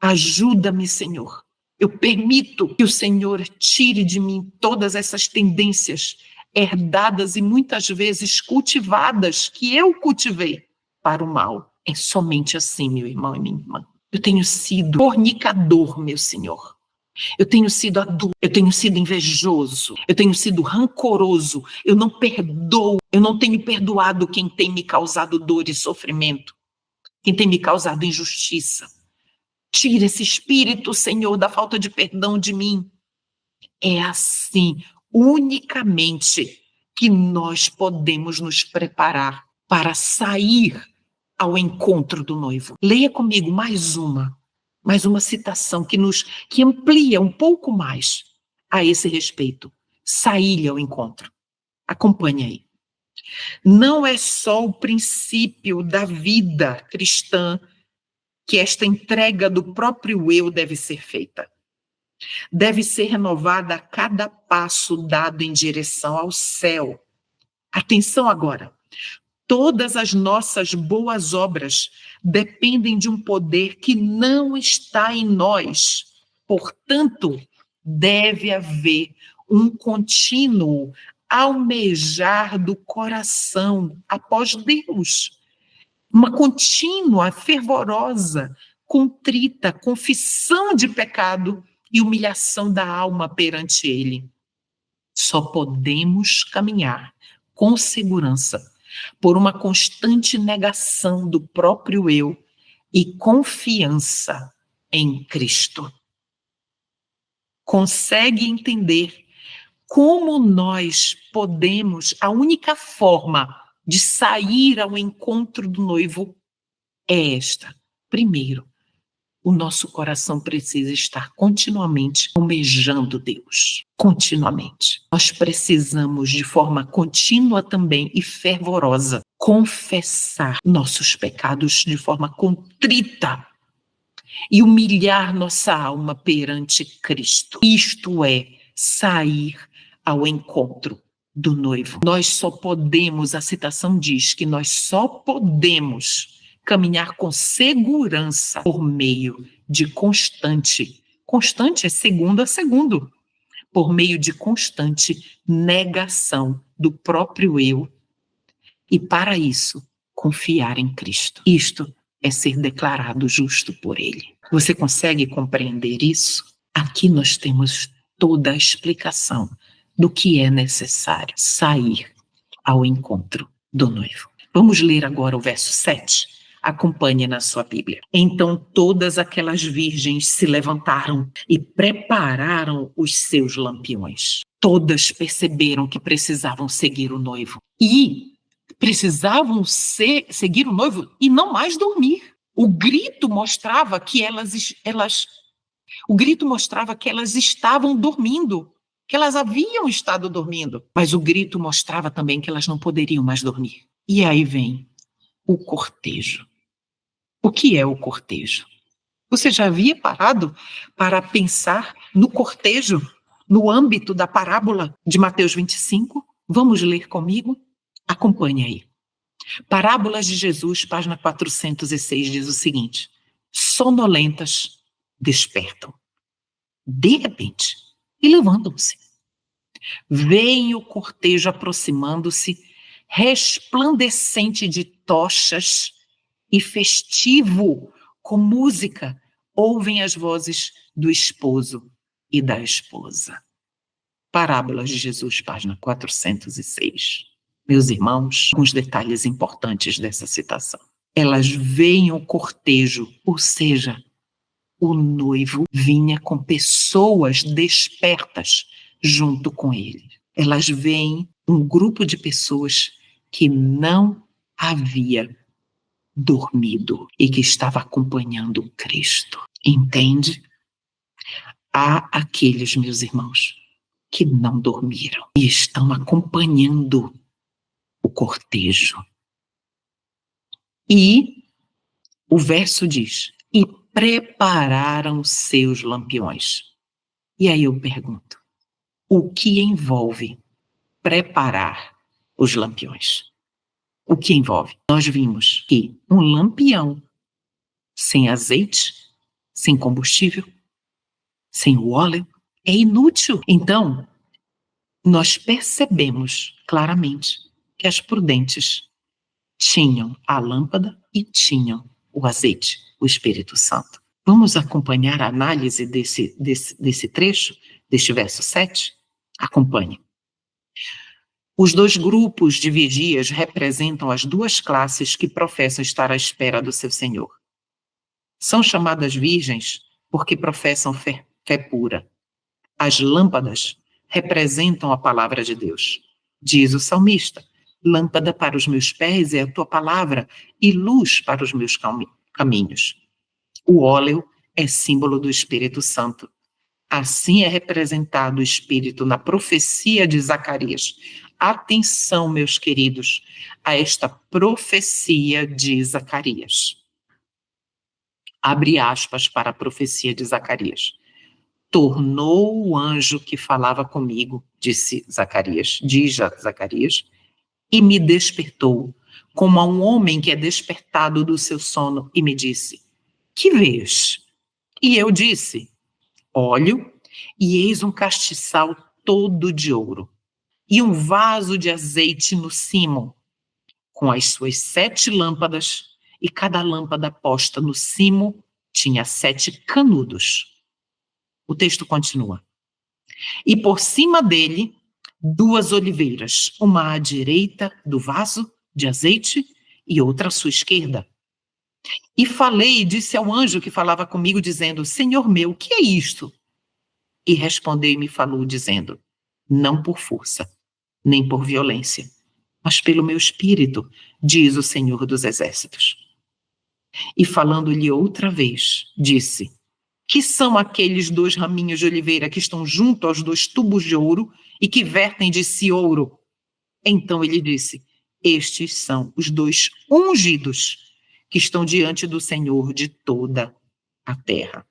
Ajuda-me, Senhor. Eu permito que o Senhor tire de mim todas essas tendências herdadas e muitas vezes cultivadas, que eu cultivei para o mal. É somente assim, meu irmão e minha irmã. Eu tenho sido fornicador, meu Senhor. Eu tenho sido adulto, eu tenho sido invejoso, eu tenho sido rancoroso, eu não perdoo, eu não tenho perdoado quem tem me causado dor e sofrimento, quem tem me causado injustiça. Tira esse espírito, Senhor, da falta de perdão de mim. É assim, unicamente, que nós podemos nos preparar para sair ao encontro do noivo. Leia comigo mais uma citação que amplia um pouco mais a esse respeito. Sair ao encontro. Acompanhe aí. Não é só o princípio da vida cristã que esta entrega do próprio eu deve ser feita. Deve ser renovada a cada passo dado em direção ao céu. Atenção agora. Todas as nossas boas obras dependem de um poder que não está em nós. Portanto, deve haver um contínuo almejar do coração após Deus. Uma contínua, fervorosa, contrita, confissão de pecado e humilhação da alma perante Ele. Só podemos caminhar com segurança por uma constante negação do próprio eu e confiança em Cristo. Consegue entender como nós podemos, a única forma de sair ao encontro do noivo é esta. Primeiro, o nosso coração precisa estar continuamente almejando Deus. Continuamente. Nós precisamos, de forma contínua também e fervorosa, confessar nossos pecados de forma contrita e humilhar nossa alma perante Cristo. Isto é, sair ao encontro do noivo. Nós só podemos, a citação diz que nós só podemos caminhar com segurança por meio de constante é segundo a segundo, por meio de constante negação do próprio eu e, para isso, confiar em Cristo. Isto é ser declarado justo por Ele. Você consegue compreender isso? Aqui nós temos toda a explicação do que é necessário sair ao encontro do noivo. Vamos ler agora o verso 7. Acompanhe na sua Bíblia. Então todas aquelas virgens se levantaram e prepararam os seus lampiões. Todas perceberam que precisavam seguir o noivo. E precisavam seguir o noivo e não mais dormir. O grito mostrava que elas estavam dormindo, que elas haviam estado dormindo, mas o grito mostrava também que elas não poderiam mais dormir. E aí vem o cortejo. O que é o cortejo? Você já havia parado para pensar no cortejo, no âmbito da parábola de Mateus 25? Vamos ler comigo? Acompanhe aí. Parábolas de Jesus, página 406, diz o seguinte: sonolentas despertam, de repente, e levantam-se. Vem o cortejo aproximando-se, resplandecente de tochas e festivo, com música, ouvem as vozes do esposo e da esposa. Parábolas de Jesus, página 406. Meus irmãos, alguns detalhes importantes dessa citação. Elas veem o cortejo, ou seja, o noivo vinha com pessoas despertas junto com ele. Elas veem um grupo de pessoas que não havia dormido e que estava acompanhando Cristo. Entende? Há aqueles, meus irmãos, que não dormiram e estão acompanhando o cortejo. E o verso diz: e prepararam seus lampiões. E aí eu pergunto, o que envolve preparar os lampiões? O que envolve? Nós vimos que um lampião sem azeite, sem combustível, sem o óleo, é inútil. Então, nós percebemos claramente que as prudentes tinham a lâmpada e tinham o azeite, o Espírito Santo. Vamos acompanhar a análise desse trecho, deste verso 7? Acompanhe. Os dois grupos de vigias representam as duas classes que professam estar à espera do seu Senhor. São chamadas virgens porque professam fé pura. As lâmpadas representam a palavra de Deus. Diz o salmista: lâmpada para os meus pés é a tua palavra e luz para os meus caminhos. O óleo é símbolo do Espírito Santo. Assim é representado o Espírito na profecia de Zacarias. Atenção, meus queridos, a esta profecia de Zacarias. Abre aspas para a profecia de Zacarias. Tornou o anjo que falava comigo, diz Zacarias, e me despertou, como a um homem que é despertado do seu sono, e me disse: que vês? E eu disse: olho, e eis um castiçal todo de ouro, e um vaso de azeite no cimo, com as suas 7 lâmpadas, e cada lâmpada posta no cimo tinha 7 canudos. O texto continua. E por cima dele, 2 oliveiras, uma à direita do vaso de azeite e outra à sua esquerda. E falei e disse ao anjo que falava comigo, dizendo: Senhor meu, o que é isto? E respondeu e me falou, dizendo: não por força, nem por violência, mas pelo meu espírito, diz o Senhor dos Exércitos. E falando-lhe outra vez, disse: que são aqueles 2 raminhos de oliveira que estão junto aos 2 tubos de ouro e que vertem de si ouro? Então ele disse: estes são os 2 ungidos que estão diante do Senhor de toda a terra.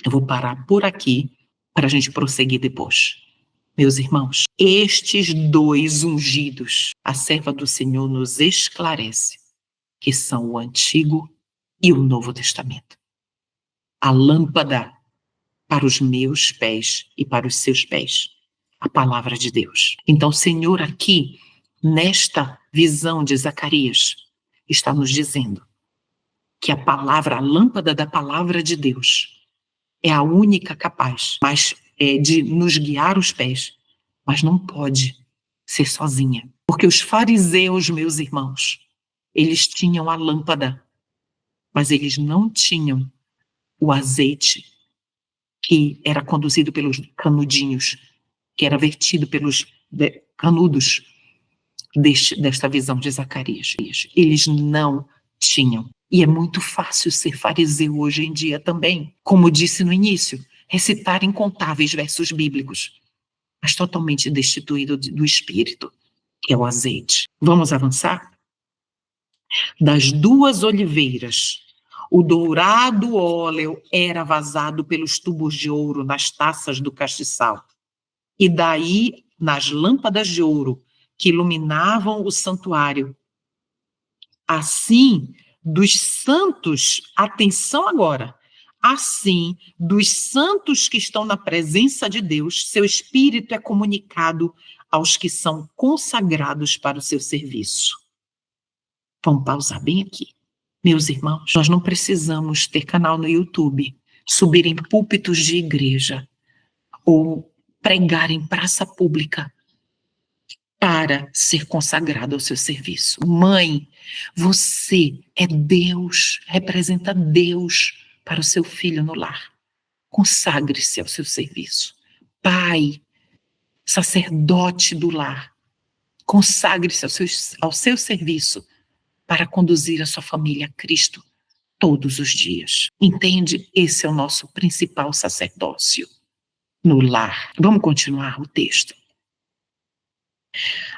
Eu vou parar por aqui para a gente prosseguir depois. Meus irmãos, estes 2 ungidos, a serva do Senhor nos esclarece que são o Antigo e o Novo Testamento. A lâmpada para os meus pés e para os seus pés, a palavra de Deus. Então, o Senhor aqui, nesta visão de Zacarias, está nos dizendo que a palavra, a lâmpada da palavra de Deus, é a única capaz, de nos guiar os pés, mas não pode ser sozinha. Porque os fariseus, meus irmãos, eles tinham a lâmpada, mas eles não tinham o azeite que era conduzido pelos canudinhos, que era vertido pelos canudos desta visão de Zacarias. Eles não tinham. E é muito fácil ser fariseu hoje em dia também. Como disse no início, recitar incontáveis versos bíblicos, mas totalmente destituído do Espírito, que é o azeite. Vamos avançar? Das 2 oliveiras, o dourado óleo era vazado pelos tubos de ouro nas taças do castiçal. E daí, nas lâmpadas de ouro que iluminavam o santuário. Assim, dos santos, atenção agora, assim, dos santos que estão na presença de Deus, seu espírito é comunicado aos que são consagrados para o seu serviço. Vamos pausar bem aqui. Meus irmãos, nós não precisamos ter canal no YouTube, subir em púlpitos de igreja ou pregar em praça pública para ser consagrado ao seu serviço. Mãe, você é Deus, representa Deus para o seu filho no lar. Consagre-se ao seu serviço. Pai, sacerdote do lar, consagre-se ao seu serviço para conduzir a sua família a Cristo todos os dias. Entende? Esse é o nosso principal sacerdócio no lar. Vamos continuar o texto.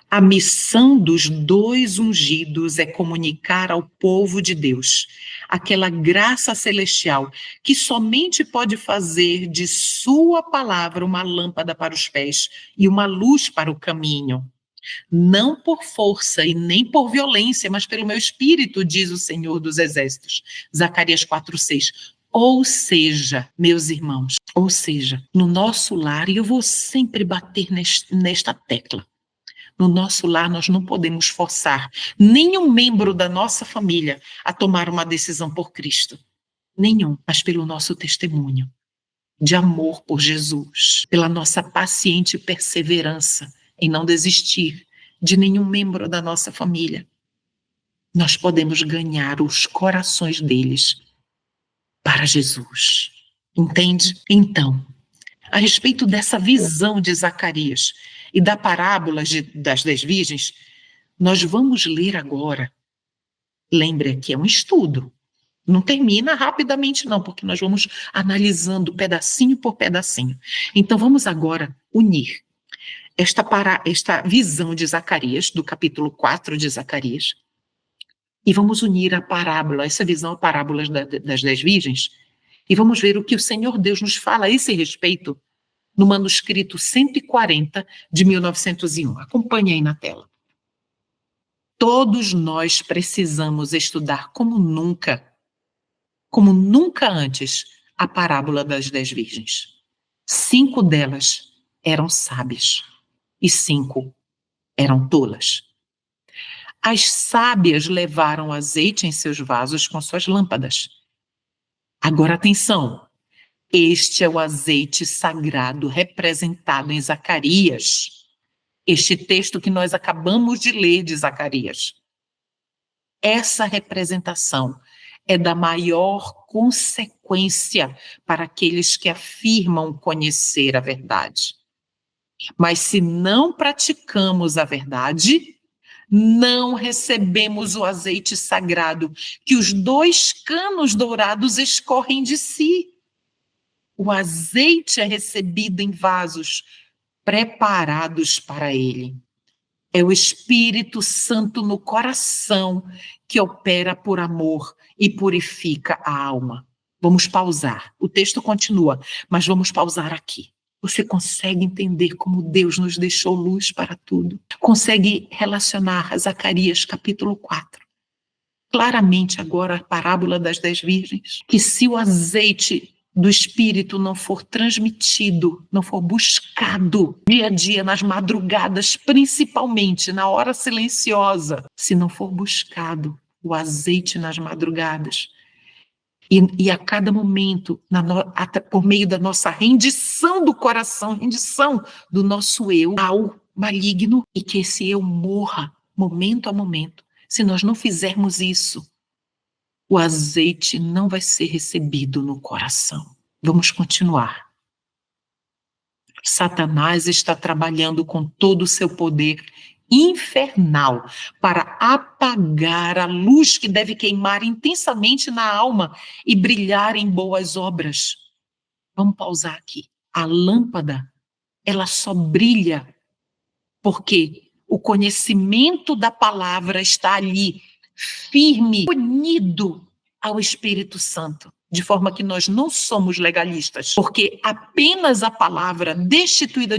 A missão dos 2 ungidos é comunicar ao povo de Deus aquela graça celestial que somente pode fazer de sua palavra uma lâmpada para os pés e uma luz para o caminho. Não por força e nem por violência, mas pelo meu espírito, diz o Senhor dos Exércitos. Zacarias 4:6. Ou seja, meus irmãos, no nosso lar, e eu vou sempre bater nesta tecla, no nosso lar nós não podemos forçar nenhum membro da nossa família a tomar uma decisão por Cristo. Nenhum, mas pelo nosso testemunho de amor por Jesus, pela nossa paciente perseverança em não desistir de nenhum membro da nossa família. Nós podemos ganhar os corações deles para Jesus. Entende? Então, a respeito dessa visão de Zacarias e da parábola das 10 virgens, nós vamos ler agora. Lembre que é um estudo. Não termina rapidamente não, porque nós vamos analisando pedacinho por pedacinho. Então vamos agora unir esta visão de Zacarias, do capítulo 4 de Zacarias, e vamos unir a parábola, essa visão, a parábola das 10 virgens, e vamos ver o que o Senhor Deus nos fala a esse respeito no manuscrito 140 de 1901. Acompanhe aí na tela. Todos nós precisamos estudar como nunca antes, a parábola das 10 virgens. 5 delas eram sábias e 5 eram tolas. As sábias levaram azeite em seus vasos com suas lâmpadas. Agora atenção, este é o azeite sagrado representado em Zacarias. Este texto que nós acabamos de ler de Zacarias. Essa representação é da maior consequência para aqueles que afirmam conhecer a verdade. Mas se não praticamos a verdade, não recebemos o azeite sagrado, que os 2 canos dourados escorrem de si. O azeite é recebido em vasos preparados para ele. É o Espírito Santo no coração que opera por amor e purifica a alma. Vamos pausar. O texto continua, mas vamos pausar aqui. Você consegue entender como Deus nos deixou luz para tudo? Consegue relacionar Zacarias capítulo 4? Claramente agora a parábola das 10 virgens, que se o azeite do Espírito não for transmitido, não for buscado dia a dia, nas madrugadas, principalmente na hora silenciosa, se não for buscado o azeite nas madrugadas, e a cada momento, por meio da nossa rendição do coração, rendição do nosso eu ao maligno, e que esse eu morra momento a momento. Se nós não fizermos isso, o azeite não vai ser recebido no coração. Vamos continuar. Satanás está trabalhando com todo o seu poder infernal para apagar a luz que deve queimar intensamente na alma e brilhar em boas obras. Vamos pausar aqui. A lâmpada, ela só brilha porque o conhecimento da palavra está ali, firme, unido ao Espírito Santo, de forma que nós não somos legalistas, porque apenas a palavra destituída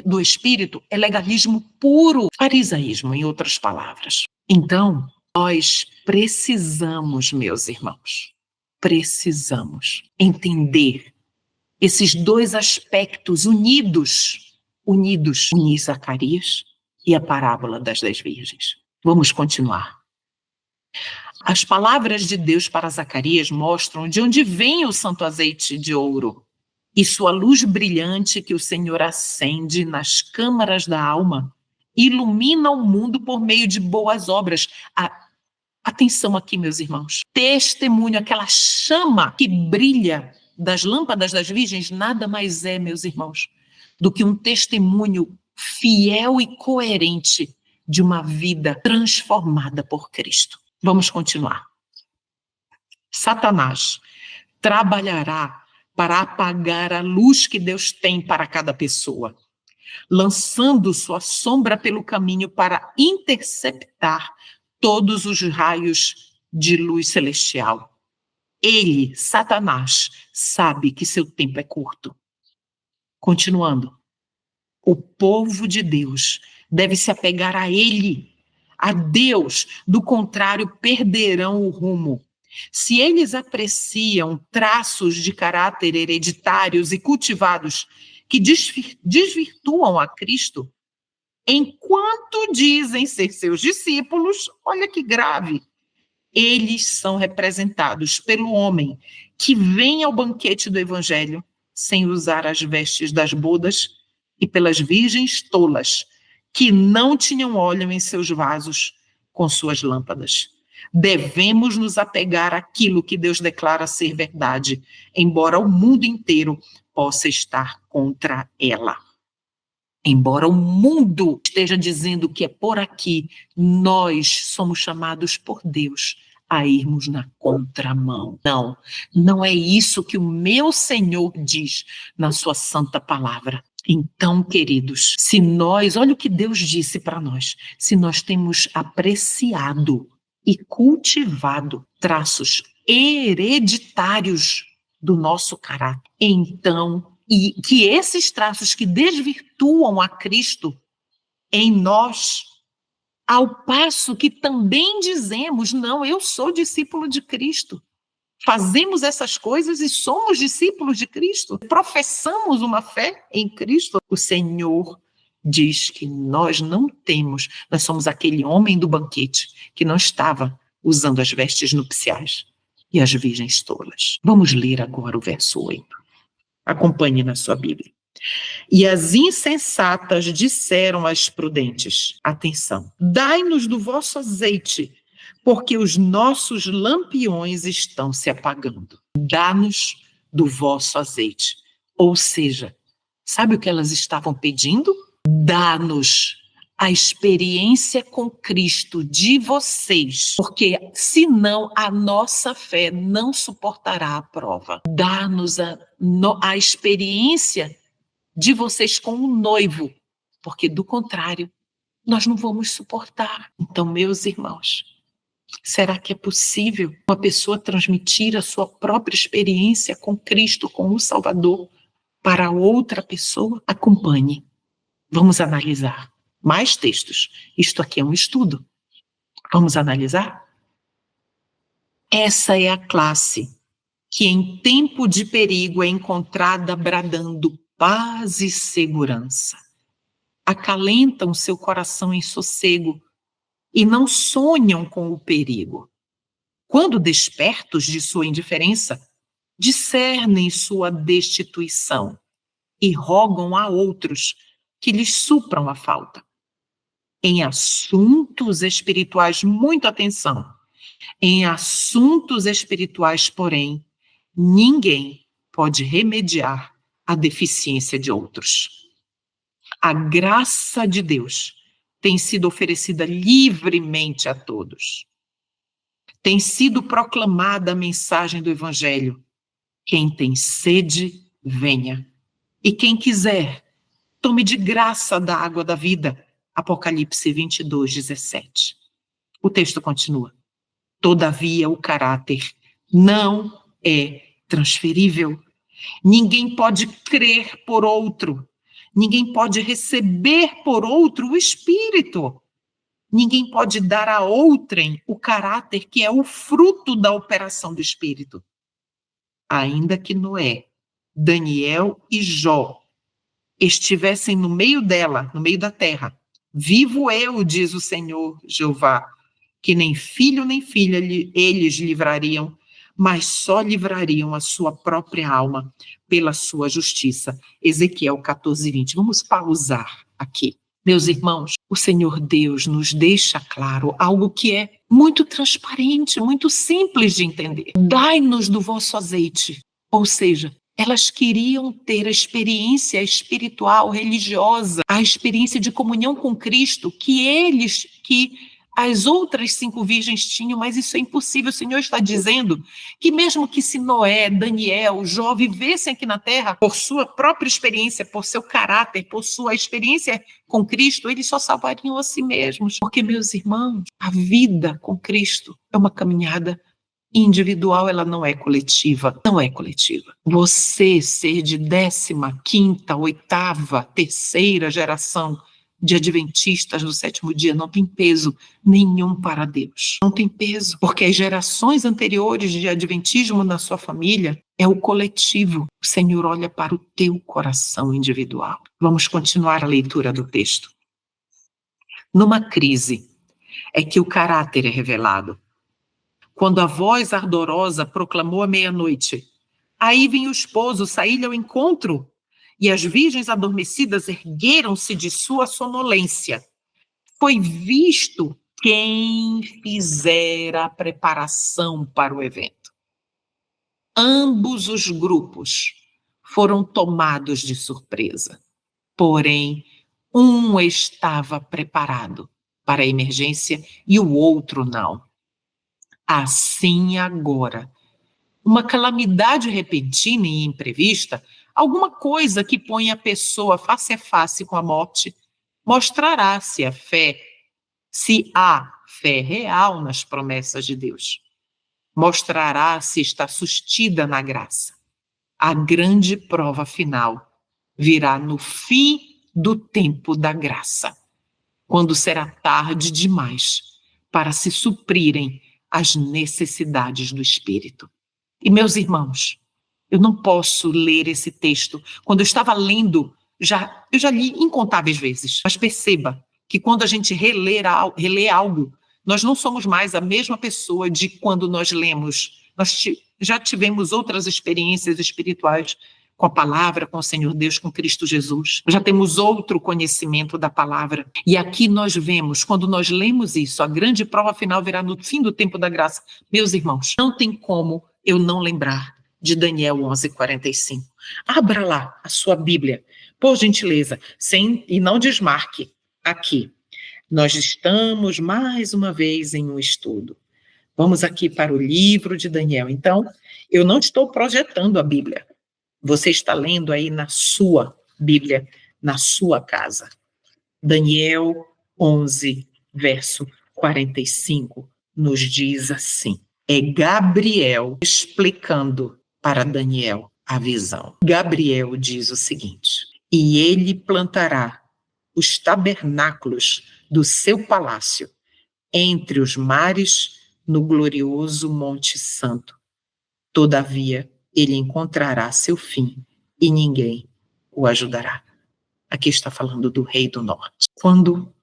do Espírito é legalismo puro, farisaísmo, em outras palavras. Então, nós precisamos, meus irmãos, precisamos entender esses 2 aspectos unir Zacarias e a parábola das 10 virgens. Vamos continuar. As palavras de Deus para Zacarias mostram de onde vem o santo azeite de ouro e sua luz brilhante que o Senhor acende nas câmaras da alma, ilumina o mundo por meio de boas obras. Atenção aqui, meus irmãos. Testemunho, aquela chama que brilha das lâmpadas das virgens, nada mais é, meus irmãos, do que um testemunho fiel e coerente de uma vida transformada por Cristo. Vamos continuar. Satanás trabalhará para apagar a luz que Deus tem para cada pessoa, lançando sua sombra pelo caminho para interceptar todos os raios de luz celestial. Ele, Satanás, sabe que seu tempo é curto. Continuando. O povo de Deus deve se apegar a ele, a Deus, do contrário, perderão o rumo. Se eles apreciam traços de caráter hereditários e cultivados que desvirtuam a Cristo, enquanto dizem ser seus discípulos, olha que grave, eles são representados pelo homem que vem ao banquete do Evangelho sem usar as vestes das bodas e pelas virgens tolas, que não tinham óleo em seus vasos com suas lâmpadas. Devemos nos apegar àquilo que Deus declara ser verdade, embora o mundo inteiro possa estar contra ela. Embora o mundo esteja dizendo que é por aqui, nós somos chamados por Deus a irmos na contramão. Não, não é isso que o meu Senhor diz na sua santa palavra. Então, queridos, se nós, olha o que Deus disse para nós, se nós temos apreciado e cultivado traços hereditários do nosso caráter, então, e que esses traços que desvirtuam a Cristo em nós, ao passo que também dizemos, não, eu sou discípulo de Cristo. Fazemos essas coisas e somos discípulos de Cristo. Professamos uma fé em Cristo. O Senhor diz que nós não temos, nós somos aquele homem do banquete que não estava usando as vestes nupciais e as virgens tolas. Vamos ler agora o verso 8. Acompanhe na sua Bíblia. E as insensatas disseram às prudentes, atenção, dai-nos do vosso azeite, porque os nossos lampiões estão se apagando. Dá-nos do vosso azeite. Ou seja, sabe o que elas estavam pedindo? Dá-nos a experiência com Cristo de vocês, porque senão a nossa fé não suportará a prova. Dá-nos a experiência de vocês com o noivo, porque do contrário, nós não vamos suportar. Então, meus irmãos, será que é possível uma pessoa transmitir a sua própria experiência com Cristo, com o Salvador, para outra pessoa? Acompanhe. Vamos analisar mais textos. Isto aqui é um estudo. Vamos analisar? Essa é a classe que em tempo de perigo é encontrada bradando paz e segurança. Acalentam seu coração em sossego e não sonham com o perigo. Quando despertos de sua indiferença, discernem sua destituição e rogam a outros que lhes supram a falta. Em assuntos espirituais, muita atenção. Em assuntos espirituais, porém, ninguém pode remediar a deficiência de outros. A graça de Deus tem sido oferecida livremente a todos. Tem sido proclamada a mensagem do Evangelho. Quem tem sede, venha. E quem quiser, tome de graça da água da vida. Apocalipse 22, 17. O texto continua. Todavia, o caráter não é transferível. Ninguém pode crer por outro. Ninguém pode receber por outro o Espírito. Ninguém pode dar a outrem o caráter que é o fruto da operação do Espírito. Ainda que Noé, Daniel e Jó estivessem no meio dela, no meio da terra, vivo eu, diz o Senhor Jeová, que nem filho nem filha eles livrariam, mas só livrariam a sua própria alma pela sua justiça. Ezequiel 14, 20. Vamos pausar aqui. Meus irmãos, o Senhor Deus nos deixa claro algo que é muito transparente, muito simples de entender. Dai-nos do vosso azeite. Ou seja, elas queriam ter a experiência espiritual, religiosa, a experiência de comunhão com Cristo que as outras 5 virgens tinham, mas isso é impossível. O Senhor está dizendo que mesmo que se Noé, Daniel, Jó vivessem aqui na terra, por sua própria experiência, por seu caráter, por sua experiência com Cristo, eles só salvariam a si mesmos. Porque, meus irmãos, a vida com Cristo é uma caminhada individual, ela não é coletiva. Não é coletiva. Você ser de 15ª, 8ª, 3ª geração de adventistas do 7º dia não tem peso nenhum para Deus. Não tem peso, porque as gerações anteriores de adventismo na sua família é o coletivo. O Senhor olha para o teu coração individual. Vamos continuar a leitura do texto. Numa crise é que o caráter é revelado. Quando a voz ardorosa proclamou à meia-noite, aí vem o esposo sair-lhe ao encontro, e as virgens adormecidas ergueram-se de sua sonolência. Foi visto quem fizera a preparação para o evento. Ambos os grupos foram tomados de surpresa, porém, um estava preparado para a emergência e o outro não. Assim agora, uma calamidade repentina e imprevista, alguma coisa que põe a pessoa face a face com a morte, mostrará se há fé real nas promessas de Deus. Mostrará se está sustida na graça. A grande prova final virá no fim do tempo da graça, quando será tarde demais para se suprirem as necessidades do Espírito. E, meus irmãos, eu não posso ler esse texto. Quando eu estava lendo, eu já li incontáveis vezes, mas perceba que quando a gente relê algo, nós não somos mais a mesma pessoa de quando nós lemos. Nós já tivemos outras experiências espirituais com a palavra, com o Senhor Deus, com Cristo Jesus. Já temos outro conhecimento da palavra. E aqui nós vemos, quando nós lemos isso, a grande prova final virá no fim do tempo da graça. Meus irmãos, não tem como eu não lembrar de Daniel 11:45. Abra lá a sua Bíblia, por gentileza, e não desmarque aqui. Nós estamos mais uma vez em um estudo. Vamos aqui para o livro de Daniel. Então, eu não estou projetando a Bíblia. Você está lendo aí na sua Bíblia, na sua casa. Daniel 11, verso 45, nos diz assim: é Gabriel explicando para Daniel a visão. Gabriel diz o seguinte: e ele plantará os tabernáculos do seu palácio entre os mares no glorioso Monte Santo. Todavia, ele encontrará seu fim e ninguém o ajudará. Aqui está falando do rei do norte. Quando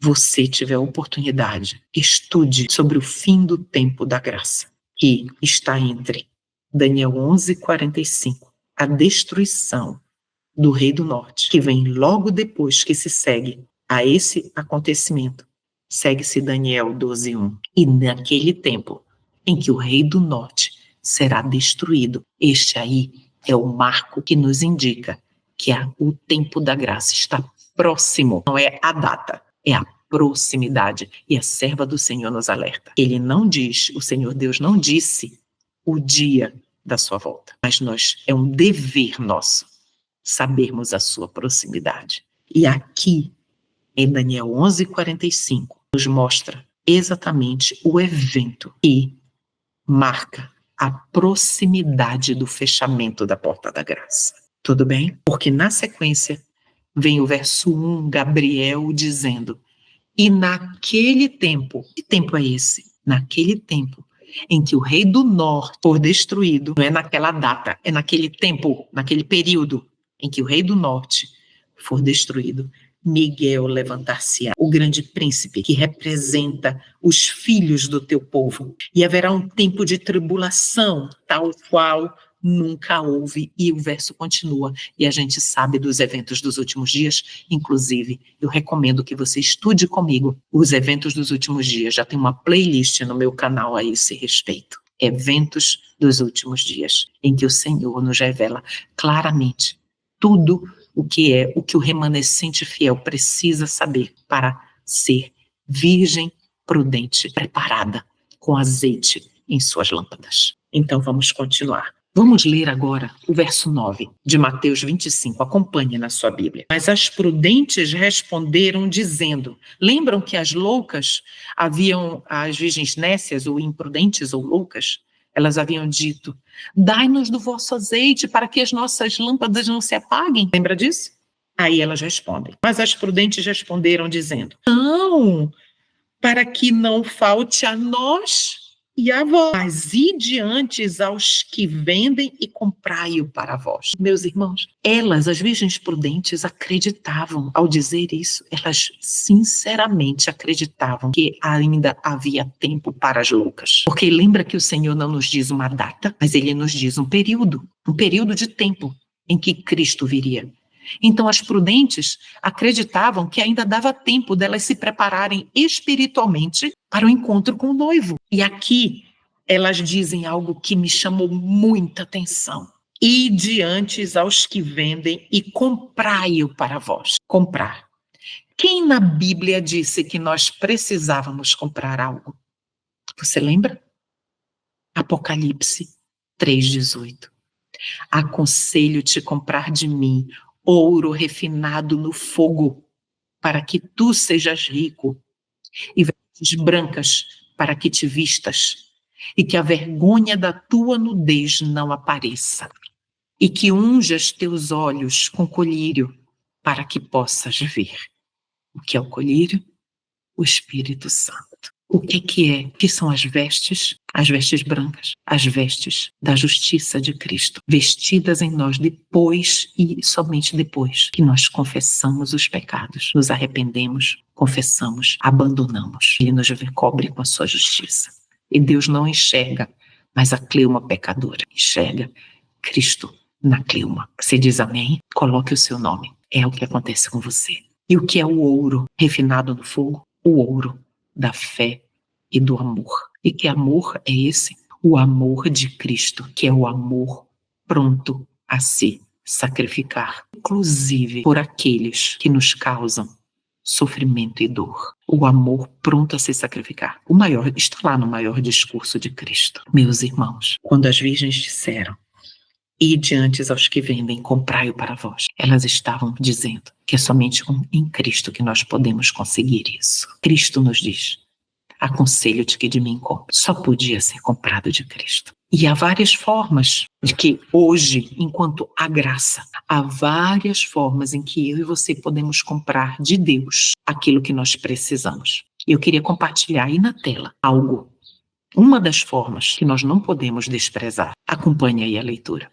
você tiver oportunidade, estude sobre o fim do tempo da graça, que está entre Daniel 11:45, a destruição do rei do norte, que vem logo depois que se segue a esse acontecimento. Segue-se Daniel 12:1. E naquele tempo em que o rei do norte será destruído, este aí é o marco que nos indica que o tempo da graça está próximo. Não é a data, é a proximidade. E a serva do Senhor nos alerta. Ele não diz, o Senhor Deus não disse o dia da sua volta, mas é um dever nosso sabermos a sua proximidade. E aqui, em Daniel 11:45, nos mostra exatamente o evento que marca a proximidade do fechamento da porta da graça. Tudo bem? Porque na sequência vem o verso 1, Gabriel dizendo: e naquele tempo, que tempo é esse? Naquele tempo em que o rei do norte for destruído, não é naquela data, é naquele tempo, naquele período em que o rei do norte for destruído, Miguel levantar-se-á, o grande príncipe que representa os filhos do teu povo. E haverá um tempo de tribulação, tal qual nunca houve. E o verso continua, e a gente sabe dos eventos dos últimos dias. Inclusive, eu recomendo que você estude comigo os eventos dos últimos dias. Já tem uma playlist no meu canal a esse respeito. Eventos dos últimos dias, em que o Senhor nos revela claramente tudo o que o remanescente fiel precisa saber para ser virgem, prudente, preparada, com azeite em suas lâmpadas. Então vamos continuar. Vamos ler agora o verso 9 de Mateus 25. Acompanhe na sua Bíblia. Mas as prudentes responderam dizendo, lembram que as loucas as virgens nécias ou imprudentes ou loucas, elas haviam dito: dai-nos do vosso azeite para que as nossas lâmpadas não se apaguem. Lembra disso? Aí elas respondem. Mas as prudentes responderam dizendo: não, para que não falte a nós e a vós, mas ide antes aos que vendem e comprai-o para vós. Meus irmãos, as virgens prudentes, acreditavam, ao dizer isso, elas sinceramente acreditavam que ainda havia tempo para as loucas. Porque lembra que o Senhor não nos diz uma data, mas Ele nos diz um período de tempo em que Cristo viria. Então, as prudentes acreditavam que ainda dava tempo delas se prepararem espiritualmente para o encontro com o noivo. E aqui elas dizem algo que me chamou muita atenção. Ide antes aos que vendem e comprai-o para vós. Comprar. Quem na Bíblia disse que nós precisávamos comprar algo? Você lembra? Apocalipse 3:18. Aconselho-te comprar de mim ouro refinado no fogo, para que tu sejas rico, e vestes brancas para que te vistas, e que a vergonha da tua nudez não apareça, e que unjas teus olhos com colírio, para que possas ver. O que é o colírio? O Espírito Santo. O que é? Que são as vestes? As vestes brancas, as vestes da justiça de Cristo, vestidas em nós depois e somente depois que nós confessamos os pecados, nos arrependemos, confessamos, abandonamos. Ele nos cobre com a sua justiça. E Deus não enxerga mais a Cleuma pecadora, enxerga Cristo na Cleuma. Você diz amém? Coloque o seu nome. É o que acontece com você. E o que é o ouro refinado no fogo? O ouro da fé e do amor. E que amor é esse? O amor de Cristo, que é o amor pronto a se sacrificar, inclusive por aqueles que nos causam sofrimento e dor. O amor pronto a se sacrificar. O maior está lá no maior discurso de Cristo. Meus irmãos, quando as virgens disseram: "Ide antes aos que vendem, comprai-o para vós", elas estavam dizendo que é somente em Cristo que nós podemos conseguir isso. Cristo nos diz: "Aconselho-te que de mim compre". Só podia ser comprado de Cristo. E há várias formas de que hoje, enquanto há graça, há várias formas em que eu e você podemos comprar de Deus aquilo que nós precisamos. Eu queria compartilhar aí na tela algo. Uma das formas que nós não podemos desprezar. Acompanhe aí a leitura.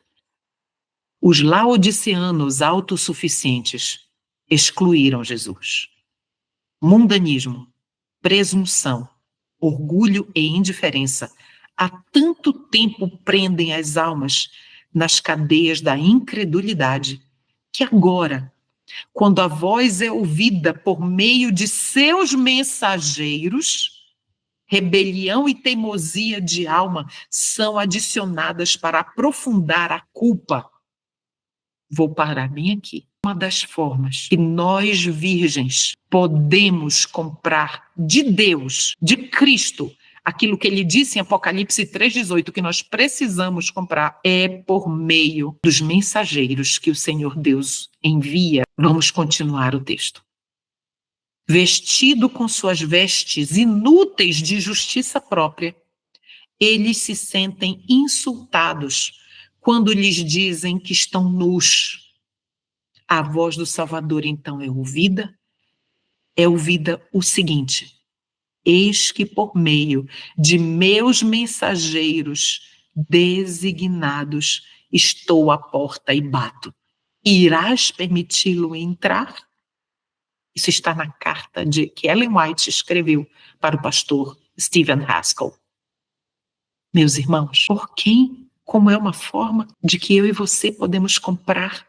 Os laodiceanos autossuficientes excluíram Jesus. Mundanismo, presunção, orgulho e indiferença há tanto tempo prendem as almas nas cadeias da incredulidade, que agora, quando a voz é ouvida por meio de seus mensageiros, rebelião e teimosia de alma são adicionadas para aprofundar a culpa. Vou parar bem aqui. Uma das formas que nós, virgens, podemos comprar de Deus, de Cristo, aquilo que ele disse em Apocalipse 3,18, que nós precisamos comprar, é por meio dos mensageiros que o Senhor Deus envia. Vamos continuar o texto. Vestido com suas vestes inúteis de justiça própria, eles se sentem insultados quando lhes dizem que estão nus. A voz do Salvador, então, é ouvida o seguinte: eis que por meio de meus mensageiros designados estou à porta e bato. Irás permiti-lo entrar? Isso está na carta que Ellen White escreveu para o pastor Stephen Haskell. Meus irmãos, por quem, como é uma forma de que eu e você podemos comprar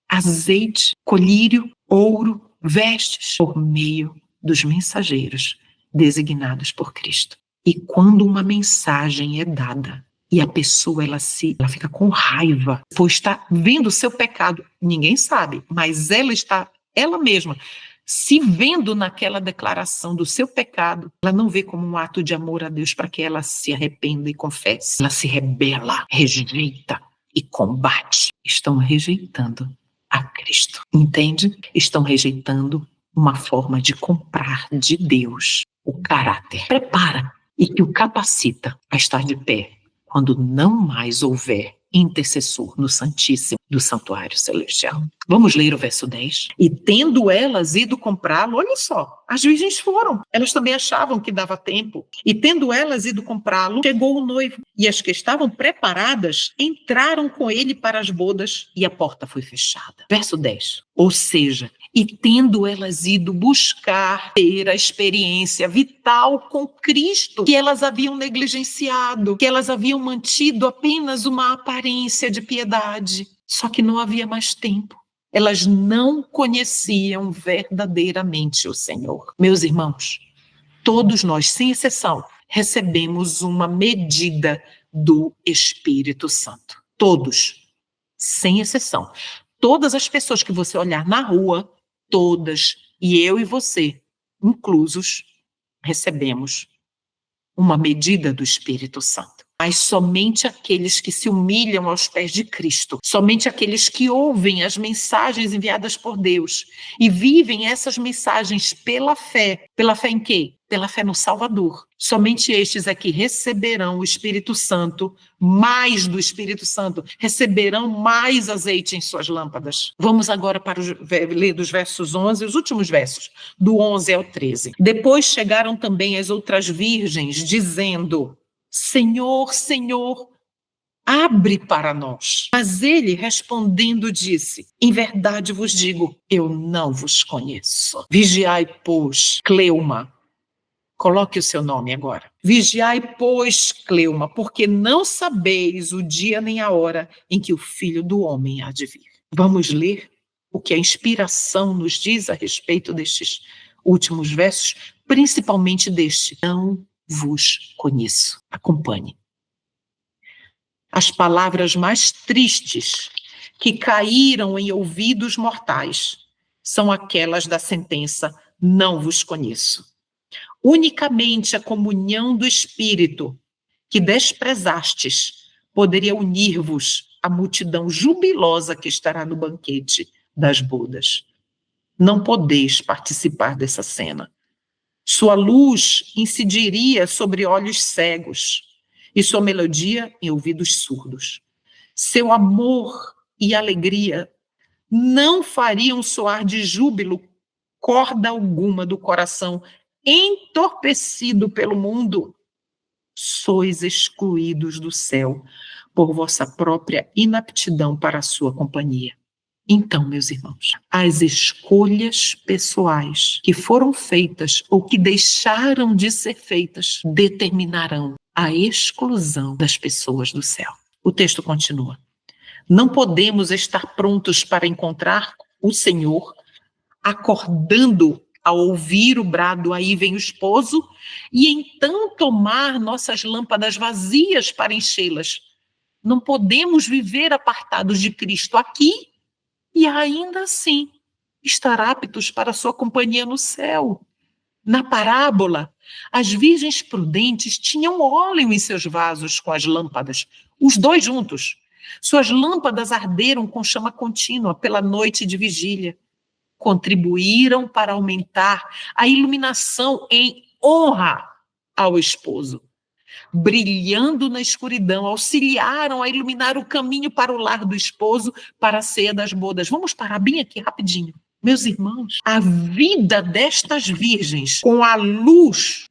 azeite, colírio, ouro, vestes, por meio dos mensageiros designados por Cristo. E quando uma mensagem é dada e a pessoa ela fica com raiva, pois está vendo o seu pecado, ninguém sabe, mas ela mesma se vendo naquela declaração do seu pecado, ela não vê como um ato de amor a Deus para que ela se arrependa e confesse. Ela se rebela, rejeita e combate. Estão rejeitando a Cristo, entende? Estão rejeitando uma forma de comprar de Deus o caráter. Prepara e que o capacita a estar de pé quando não mais houver intercessor no Santíssimo do Santuário Celestial. Vamos ler o verso 10. E tendo elas ido comprá-lo, olha só, as virgens foram. Elas também achavam que dava tempo. E tendo elas ido comprá-lo, chegou o noivo. E as que estavam preparadas entraram com ele para as bodas e a porta foi fechada. Verso 10. Ou seja, e tendo elas ido buscar ter a experiência vital com Cristo, que elas haviam negligenciado, que elas haviam mantido apenas uma aparência de piedade, só que não havia mais tempo. Elas não conheciam verdadeiramente o Senhor. Meus irmãos, todos nós, sem exceção, recebemos uma medida do Espírito Santo. Todos, sem exceção. Todas as pessoas que você olhar na rua, todas, e eu e você, inclusos, recebemos uma medida do Espírito Santo. Mas somente aqueles que se humilham aos pés de Cristo, somente aqueles que ouvem as mensagens enviadas por Deus e vivem essas mensagens pela fé em quê? Pela fé no Salvador. Somente estes é que receberão o Espírito Santo, mais do Espírito Santo, receberão mais azeite em suas lâmpadas. Vamos agora para ler dos versos 11, os últimos versos, do 11 ao 13. Depois chegaram também as outras virgens, dizendo: Senhor, Senhor, abre para nós. Mas ele, respondendo, disse: em verdade vos digo, eu não vos conheço. Vigiai, pois, Cleuma. Coloque o seu nome agora. Vigiai, pois, Cleuma, porque não sabeis o dia nem a hora em que o Filho do Homem há de vir. Vamos ler o que a inspiração nos diz a respeito destes últimos versos, principalmente deste: não vos conheço. Acompanhe. As palavras mais tristes que caíram em ouvidos mortais são aquelas da sentença: não vos conheço. Unicamente a comunhão do Espírito que desprezastes poderia unir-vos à multidão jubilosa que estará no banquete das bodas. Não podeis participar dessa cena. Sua luz incidiria sobre olhos cegos e sua melodia em ouvidos surdos. Seu amor e alegria não fariam soar de júbilo corda alguma do coração entorpecido pelo mundo. Sois excluídos do céu por vossa própria inaptidão para a sua companhia. Então, meus irmãos, as escolhas pessoais que foram feitas ou que deixaram de ser feitas determinarão a exclusão das pessoas do céu. O texto continua. Não podemos estar prontos para encontrar o Senhor acordando ao ouvir o brado, aí vem o esposo, e então tomar nossas lâmpadas vazias para enchê-las. Não podemos viver apartados de Cristo aqui e ainda assim estar aptos para a sua companhia no céu. Na parábola, as virgens prudentes tinham óleo em seus vasos com as lâmpadas, os dois juntos. Suas lâmpadas arderam com chama contínua pela noite de vigília. Contribuíram para aumentar a iluminação em honra ao esposo. Brilhando na escuridão, auxiliaram a iluminar o caminho para o lar do esposo, para a ceia das bodas. Vamos parar bem aqui rapidinho. Meus irmãos, a vida destas virgens, com a luz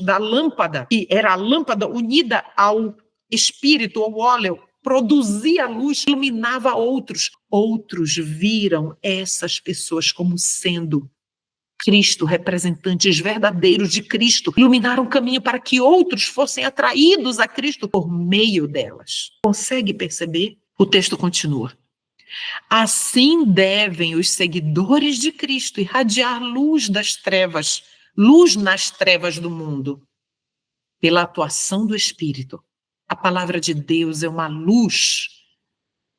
da lâmpada, que era a lâmpada unida ao espírito, ao óleo, produzia a luz, iluminava outros. Outros viram essas pessoas como sendo Cristo, representantes verdadeiros de Cristo, iluminaram o caminho para que outros fossem atraídos a Cristo por meio delas. Consegue perceber? O texto continua. Assim devem os seguidores de Cristo irradiar luz das trevas, luz nas trevas do mundo, pela atuação do Espírito. A palavra de Deus é uma luz.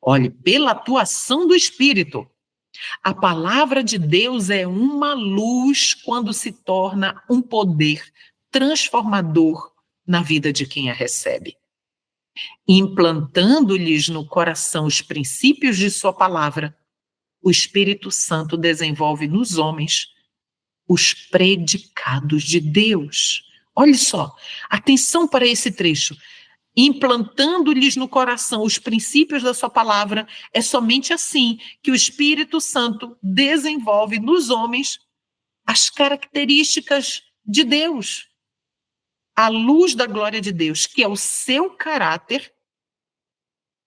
Olhe, pela atuação do Espírito. A palavra de Deus é uma luz quando se torna um poder transformador na vida de quem a recebe. Implantando-lhes no coração os princípios de sua palavra, o Espírito Santo desenvolve nos homens os predicados de Deus. Olha só, atenção para esse trecho. Implantando-lhes no coração os princípios da sua palavra, é somente assim que o Espírito Santo desenvolve nos homens as características de Deus. A luz da glória de Deus, que é o seu caráter,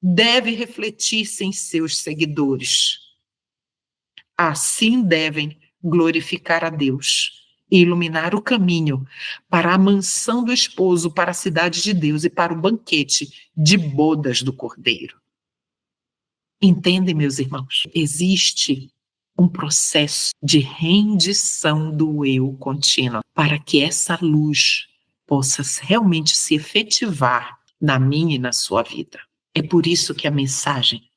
deve refletir-se em seus seguidores. Assim devem glorificar a Deus e iluminar o caminho para a mansão do esposo, para a cidade de Deus e para o banquete de bodas do Cordeiro. Entendem, meus irmãos? Existe um processo de rendição do eu contínua para que essa luz possa realmente se efetivar na minha e na sua vida. É por isso que a mensagem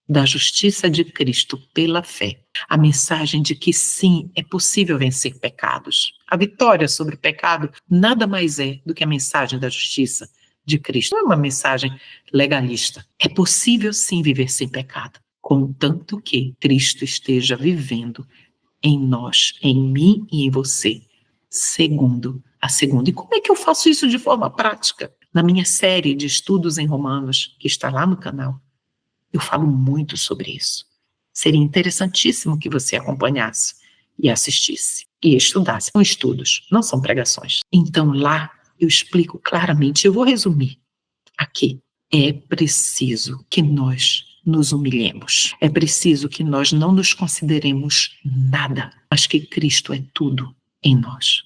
da justiça de Cristo pela fé, a mensagem de que sim, é possível vencer pecados. A vitória sobre o pecado nada mais é do que a mensagem da justiça de Cristo. Não é uma mensagem legalista. É possível sim viver sem pecado, contanto que Cristo esteja vivendo em nós, em mim e em você, segundo a segunda. E como é que eu faço isso de forma prática? Na minha série de estudos em Romanos, que está lá no canal, eu falo muito sobre isso. Seria interessantíssimo que você acompanhasse e assistisse e estudasse. São estudos, não são pregações. Então lá eu explico claramente, eu vou resumir aqui. É preciso que nós nos humilhemos. É preciso que nós não nos consideremos nada, mas que Cristo é tudo em nós.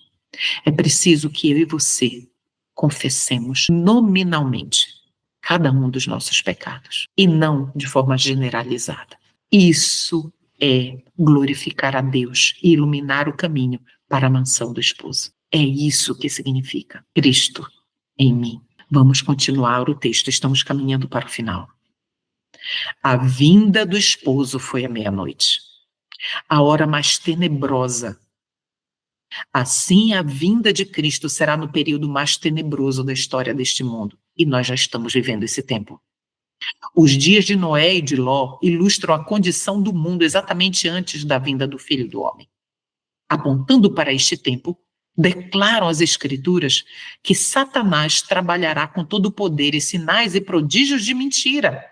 É preciso que eu e você confessemos nominalmente cada um dos nossos pecados, e não de forma generalizada. Isso é glorificar a Deus e iluminar o caminho para a mansão do esposo. É isso que significa Cristo em mim. Vamos continuar o texto, estamos caminhando para o final. A vinda do esposo foi à meia-noite. A hora mais tenebrosa Assim, a vinda de Cristo será no período mais tenebroso da história deste mundo. E nós já estamos vivendo esse tempo. Os dias de Noé e de Ló ilustram a condição do mundo exatamente antes da vinda do Filho do Homem. Apontando para este tempo, declaram as Escrituras que Satanás trabalhará com todo o poder e sinais e prodígios de mentira.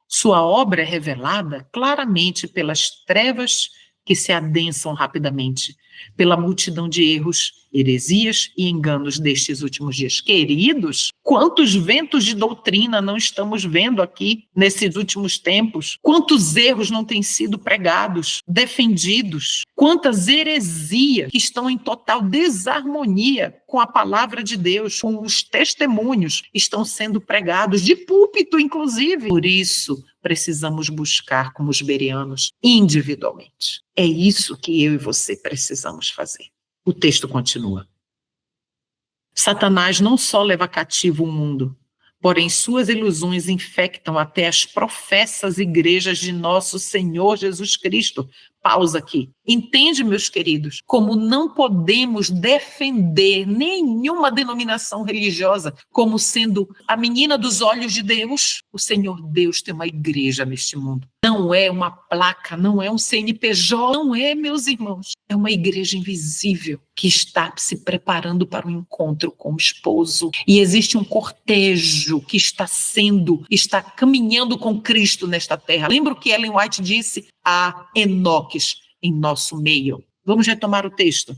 Sua obra é revelada claramente pelas trevas que se adensam rapidamente, pela multidão de erros, heresias e enganos destes últimos dias. Queridos, quantos ventos de doutrina não estamos vendo aqui nesses últimos tempos? Quantos erros não têm sido pregados, defendidos? Quantas heresias que estão em total desarmonia com a palavra de Deus, com os testemunhos estão sendo pregados, de púlpito inclusive. Por isso, precisamos buscar como os bereanos individualmente. É isso que eu e você precisamos fazer. O texto continua. Satanás não só leva cativo o mundo, porém suas ilusões infectam até as professas igrejas de nosso Senhor Jesus Cristo. Pausa aqui. Entende, meus queridos, como não podemos defender nenhuma denominação religiosa como sendo a menina dos olhos de Deus? O Senhor Deus tem uma igreja neste mundo. Não é uma placa, não é um CNPJ, não é, meus irmãos. É uma igreja invisível que está se preparando para o encontro com o esposo. E existe um cortejo que está caminhando com Cristo nesta terra. Lembra o que Ellen White disse? Há Enoques em nosso meio. Vamos retomar o texto.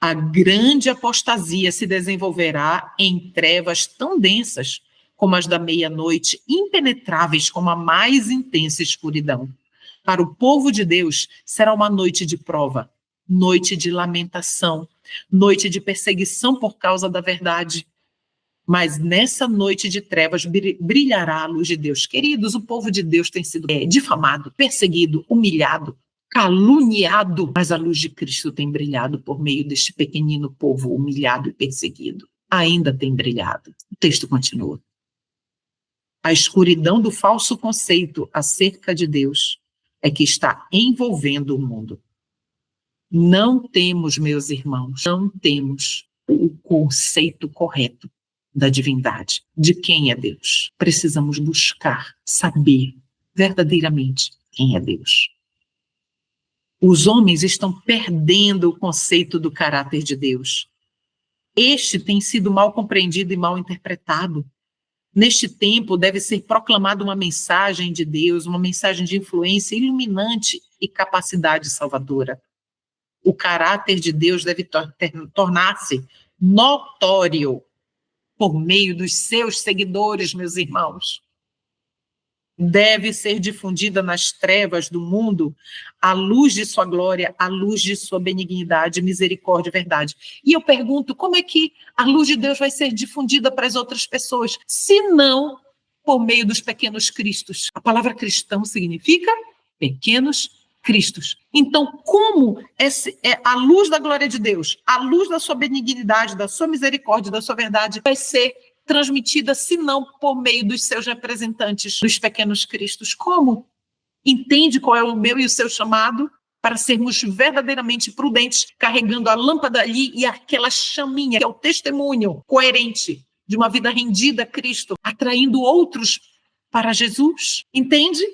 A grande apostasia se desenvolverá em trevas tão densas como as da meia-noite, impenetráveis como a mais intensa escuridão. Para o povo de Deus, será uma noite de prova, noite de lamentação, noite de perseguição por causa da verdade. Mas nessa noite de trevas brilhará a luz de Deus. Queridos, o povo de Deus tem sido difamado, perseguido, humilhado, caluniado, mas a luz de Cristo tem brilhado por meio deste pequenino povo humilhado e perseguido. Ainda tem brilhado. O texto continua. A escuridão do falso conceito acerca de Deus é que está envolvendo o mundo. Não temos, meus irmãos, não temos o conceito correto da divindade, de quem é Deus. Precisamos buscar, saber verdadeiramente quem é Deus. Os homens estão perdendo o conceito do caráter de Deus. Este tem sido mal compreendido e mal interpretado. Neste tempo deve ser proclamada uma mensagem de Deus, uma mensagem de influência iluminante e capacidade salvadora. O caráter de Deus deve tornar-se notório por meio dos seus seguidores, meus irmãos. Deve ser difundida nas trevas do mundo a luz de sua glória, a luz de sua benignidade, misericórdia e verdade. E eu pergunto, como é que a luz de Deus vai ser difundida para as outras pessoas, se não por meio dos pequenos cristos? A palavra cristão significa pequenos cristos. Então, como a luz da glória de Deus, a luz da sua benignidade, da sua misericórdia, da sua verdade, vai ser transmitida, se não por meio dos seus representantes, dos pequenos cristos? Como? Entende qual é o meu e o seu chamado? Para sermos verdadeiramente prudentes, carregando a lâmpada ali e aquela chaminha, que é o testemunho coerente de uma vida rendida a Cristo, atraindo outros para Jesus. Entende?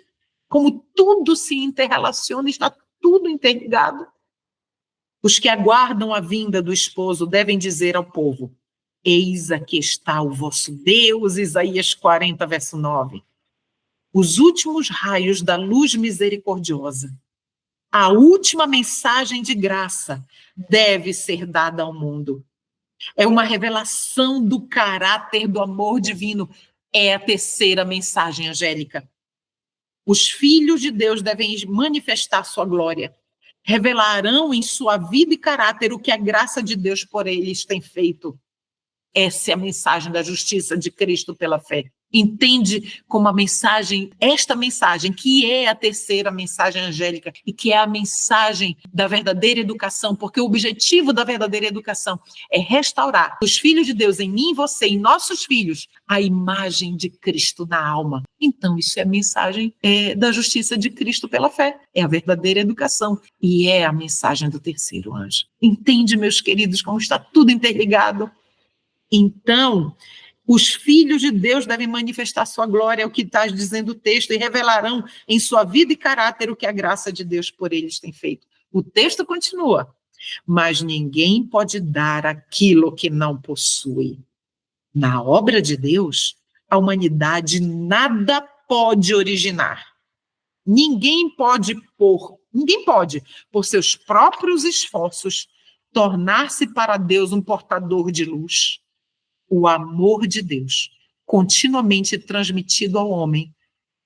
Como tudo se interrelaciona, está tudo interligado. Os que aguardam a vinda do esposo devem dizer ao povo: eis aqui está o vosso Deus, Isaías 40, verso 9. Os últimos raios da luz misericordiosa, a última mensagem de graça deve ser dada ao mundo. É uma revelação do caráter do amor divino. É a terceira mensagem angélica. Os filhos de Deus devem manifestar sua glória. Revelarão em sua vida e caráter o que a graça de Deus por eles tem feito. Essa é a mensagem da justiça de Cristo pela fé. Entende como a mensagem, esta mensagem, que é a terceira mensagem angélica e que é a mensagem da verdadeira educação, porque o objetivo da verdadeira educação é restaurar os filhos de Deus em mim, você, em nossos filhos, a imagem de Cristo na alma. Então, isso é a mensagem da justiça de Cristo pela fé. É a verdadeira educação e é a mensagem do terceiro anjo. Entende, meus queridos, como está tudo interligado? Então, os filhos de Deus devem manifestar sua glória, é o que está dizendo o texto, e revelarão em sua vida e caráter o que a graça de Deus por eles tem feito. O texto continua, mas ninguém pode dar aquilo que não possui. Na obra de Deus, a humanidade nada pode originar. Ninguém pode, por seus próprios esforços, tornar-se para Deus um portador de luz. O amor de Deus, continuamente transmitido ao homem,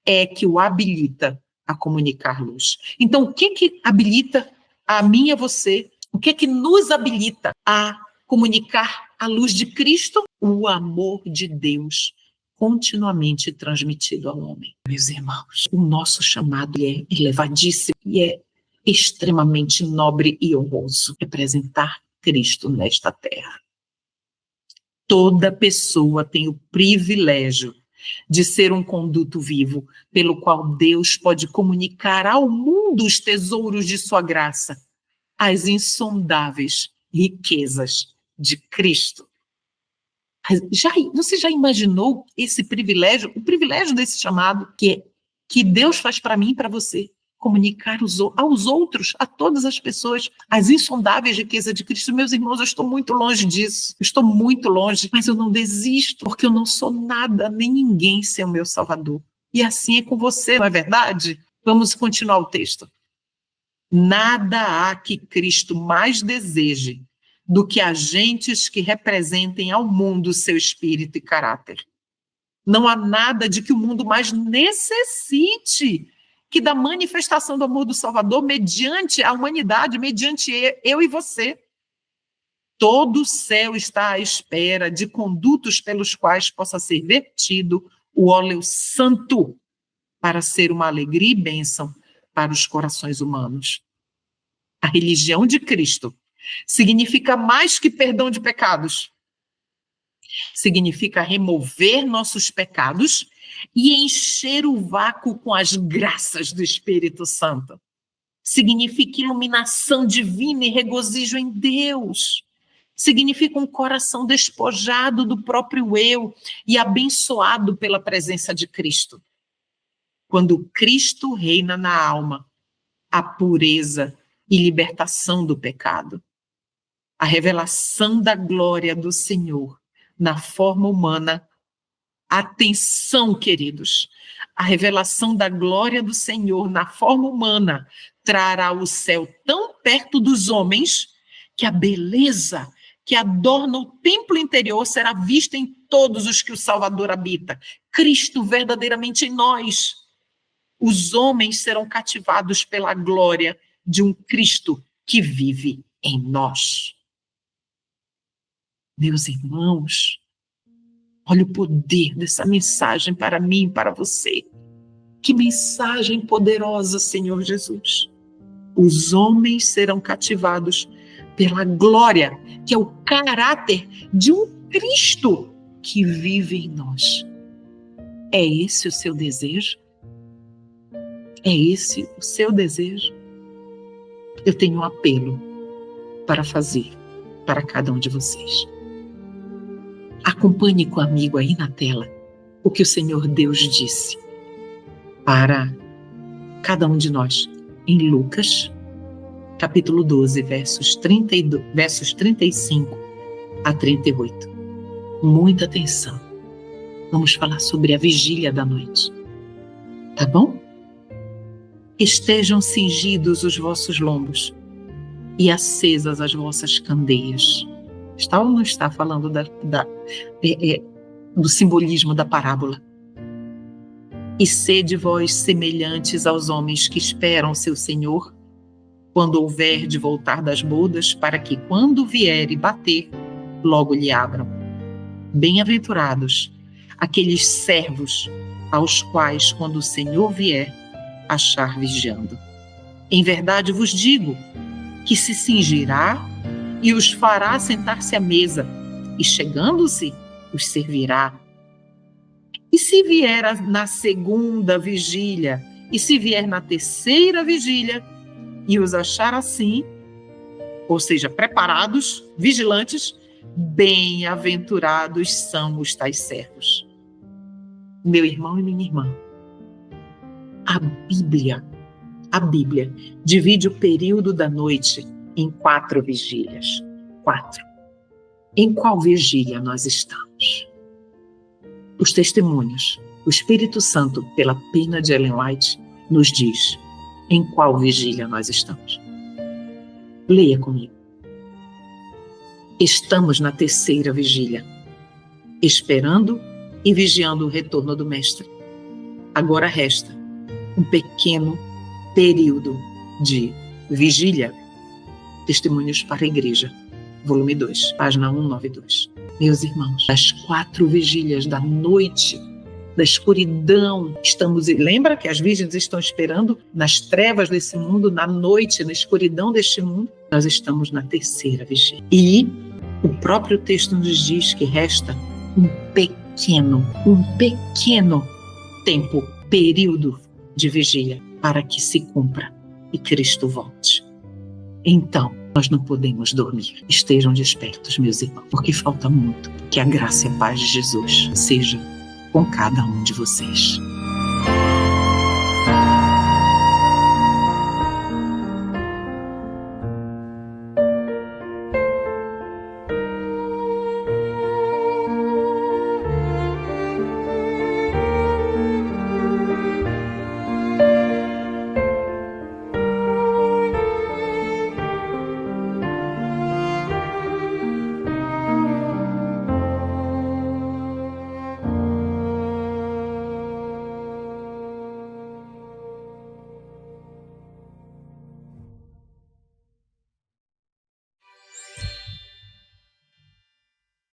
é que o habilita a comunicar luz. Então, o que habilita a mim e a você? O que nos habilita a comunicar a luz de Cristo? O amor de Deus, continuamente transmitido ao homem. Meus irmãos, o nosso chamado é elevadíssimo e é extremamente nobre e honroso representar Cristo nesta terra. Toda pessoa tem o privilégio de ser um conduto vivo, pelo qual Deus pode comunicar ao mundo os tesouros de sua graça, as insondáveis riquezas de Cristo. Você já imaginou esse privilégio, o privilégio desse chamado que Deus faz para mim e para você? Comunicar aos outros, a todas as pessoas, as insondáveis riquezas de Cristo. Meus irmãos, eu estou muito longe disso, eu estou muito longe, mas eu não desisto, porque eu não sou nada, nem ninguém sem o meu Salvador. E assim é com você, não é verdade? Vamos continuar o texto. Nada há que Cristo mais deseje do que agentes que representem ao mundo seu espírito e caráter. Não há nada de que o mundo mais necessite que da manifestação do amor do Salvador mediante a humanidade, mediante eu e você. Todo o céu está à espera de condutos pelos quais possa ser vertido o óleo santo para ser uma alegria e bênção para os corações humanos. A religião de Cristo significa mais que perdão de pecados. Significa remover nossos pecados e encher o vácuo com as graças do Espírito Santo. Significa iluminação divina e regozijo em Deus. Significa um coração despojado do próprio eu e abençoado pela presença de Cristo. Quando Cristo reina na alma, a pureza e libertação do pecado. A revelação da glória do Senhor na forma humana. Atenção, queridos, a revelação da glória do Senhor na forma humana trará o céu tão perto dos homens que a beleza que adorna o templo interior será vista em todos os que o Salvador habita. Cristo verdadeiramente em nós. Os homens serão cativados pela glória de um Cristo que vive em nós. Meus irmãos, olha o poder dessa mensagem para mim e para você. Que mensagem poderosa, Senhor Jesus. Os homens serão cativados pela glória, que é o caráter de um Cristo que vive em nós. É esse o seu desejo? É esse o seu desejo? Eu tenho um apelo para fazer para cada um de vocês. Acompanhe comigo aí na tela o que o Senhor Deus disse para cada um de nós em Lucas, capítulo 12, versos 35 a 38. Muita atenção. Vamos falar sobre a vigília da noite. Tá bom? Estejam cingidos os vossos lombos e acesas as vossas candeias. Está ou não está falando do simbolismo da parábola? E sede vós semelhantes aos homens que esperam seu Senhor, quando houver de voltar das bodas, para que, quando vier e bater, logo lhe abram. Bem-aventurados aqueles servos aos quais, quando o Senhor vier, achar vigiando. Em verdade vos digo que se cingirá e os fará sentar-se à mesa, e chegando-se, os servirá. E se vier na segunda vigília, e se vier na terceira vigília, e os achar assim, ou seja, preparados, vigilantes, bem-aventurados são os tais servos. Meu irmão e minha irmã, a Bíblia divide o período da noite em 4 vigílias. 4. Em qual vigília nós estamos? Os testemunhos, o Espírito Santo, pela pena de Ellen White, nos diz em qual vigília nós estamos. Leia comigo. Estamos na terceira vigília, esperando e vigiando o retorno do Mestre. Agora resta um pequeno período de vigília. Testemunhos para a Igreja, volume 2, página 192. Meus irmãos, das 4 vigílias da noite, da escuridão, lembra que as virgens estão esperando nas trevas desse mundo, na noite, na escuridão deste mundo? Nós estamos na terceira vigília. E o próprio texto nos diz que resta um pequeno tempo, período de vigília para que se cumpra e Cristo volte. Então, nós não podemos dormir. Estejam despertos, meus irmãos, porque falta muito. Que a graça e a paz de Jesus seja com cada um de vocês.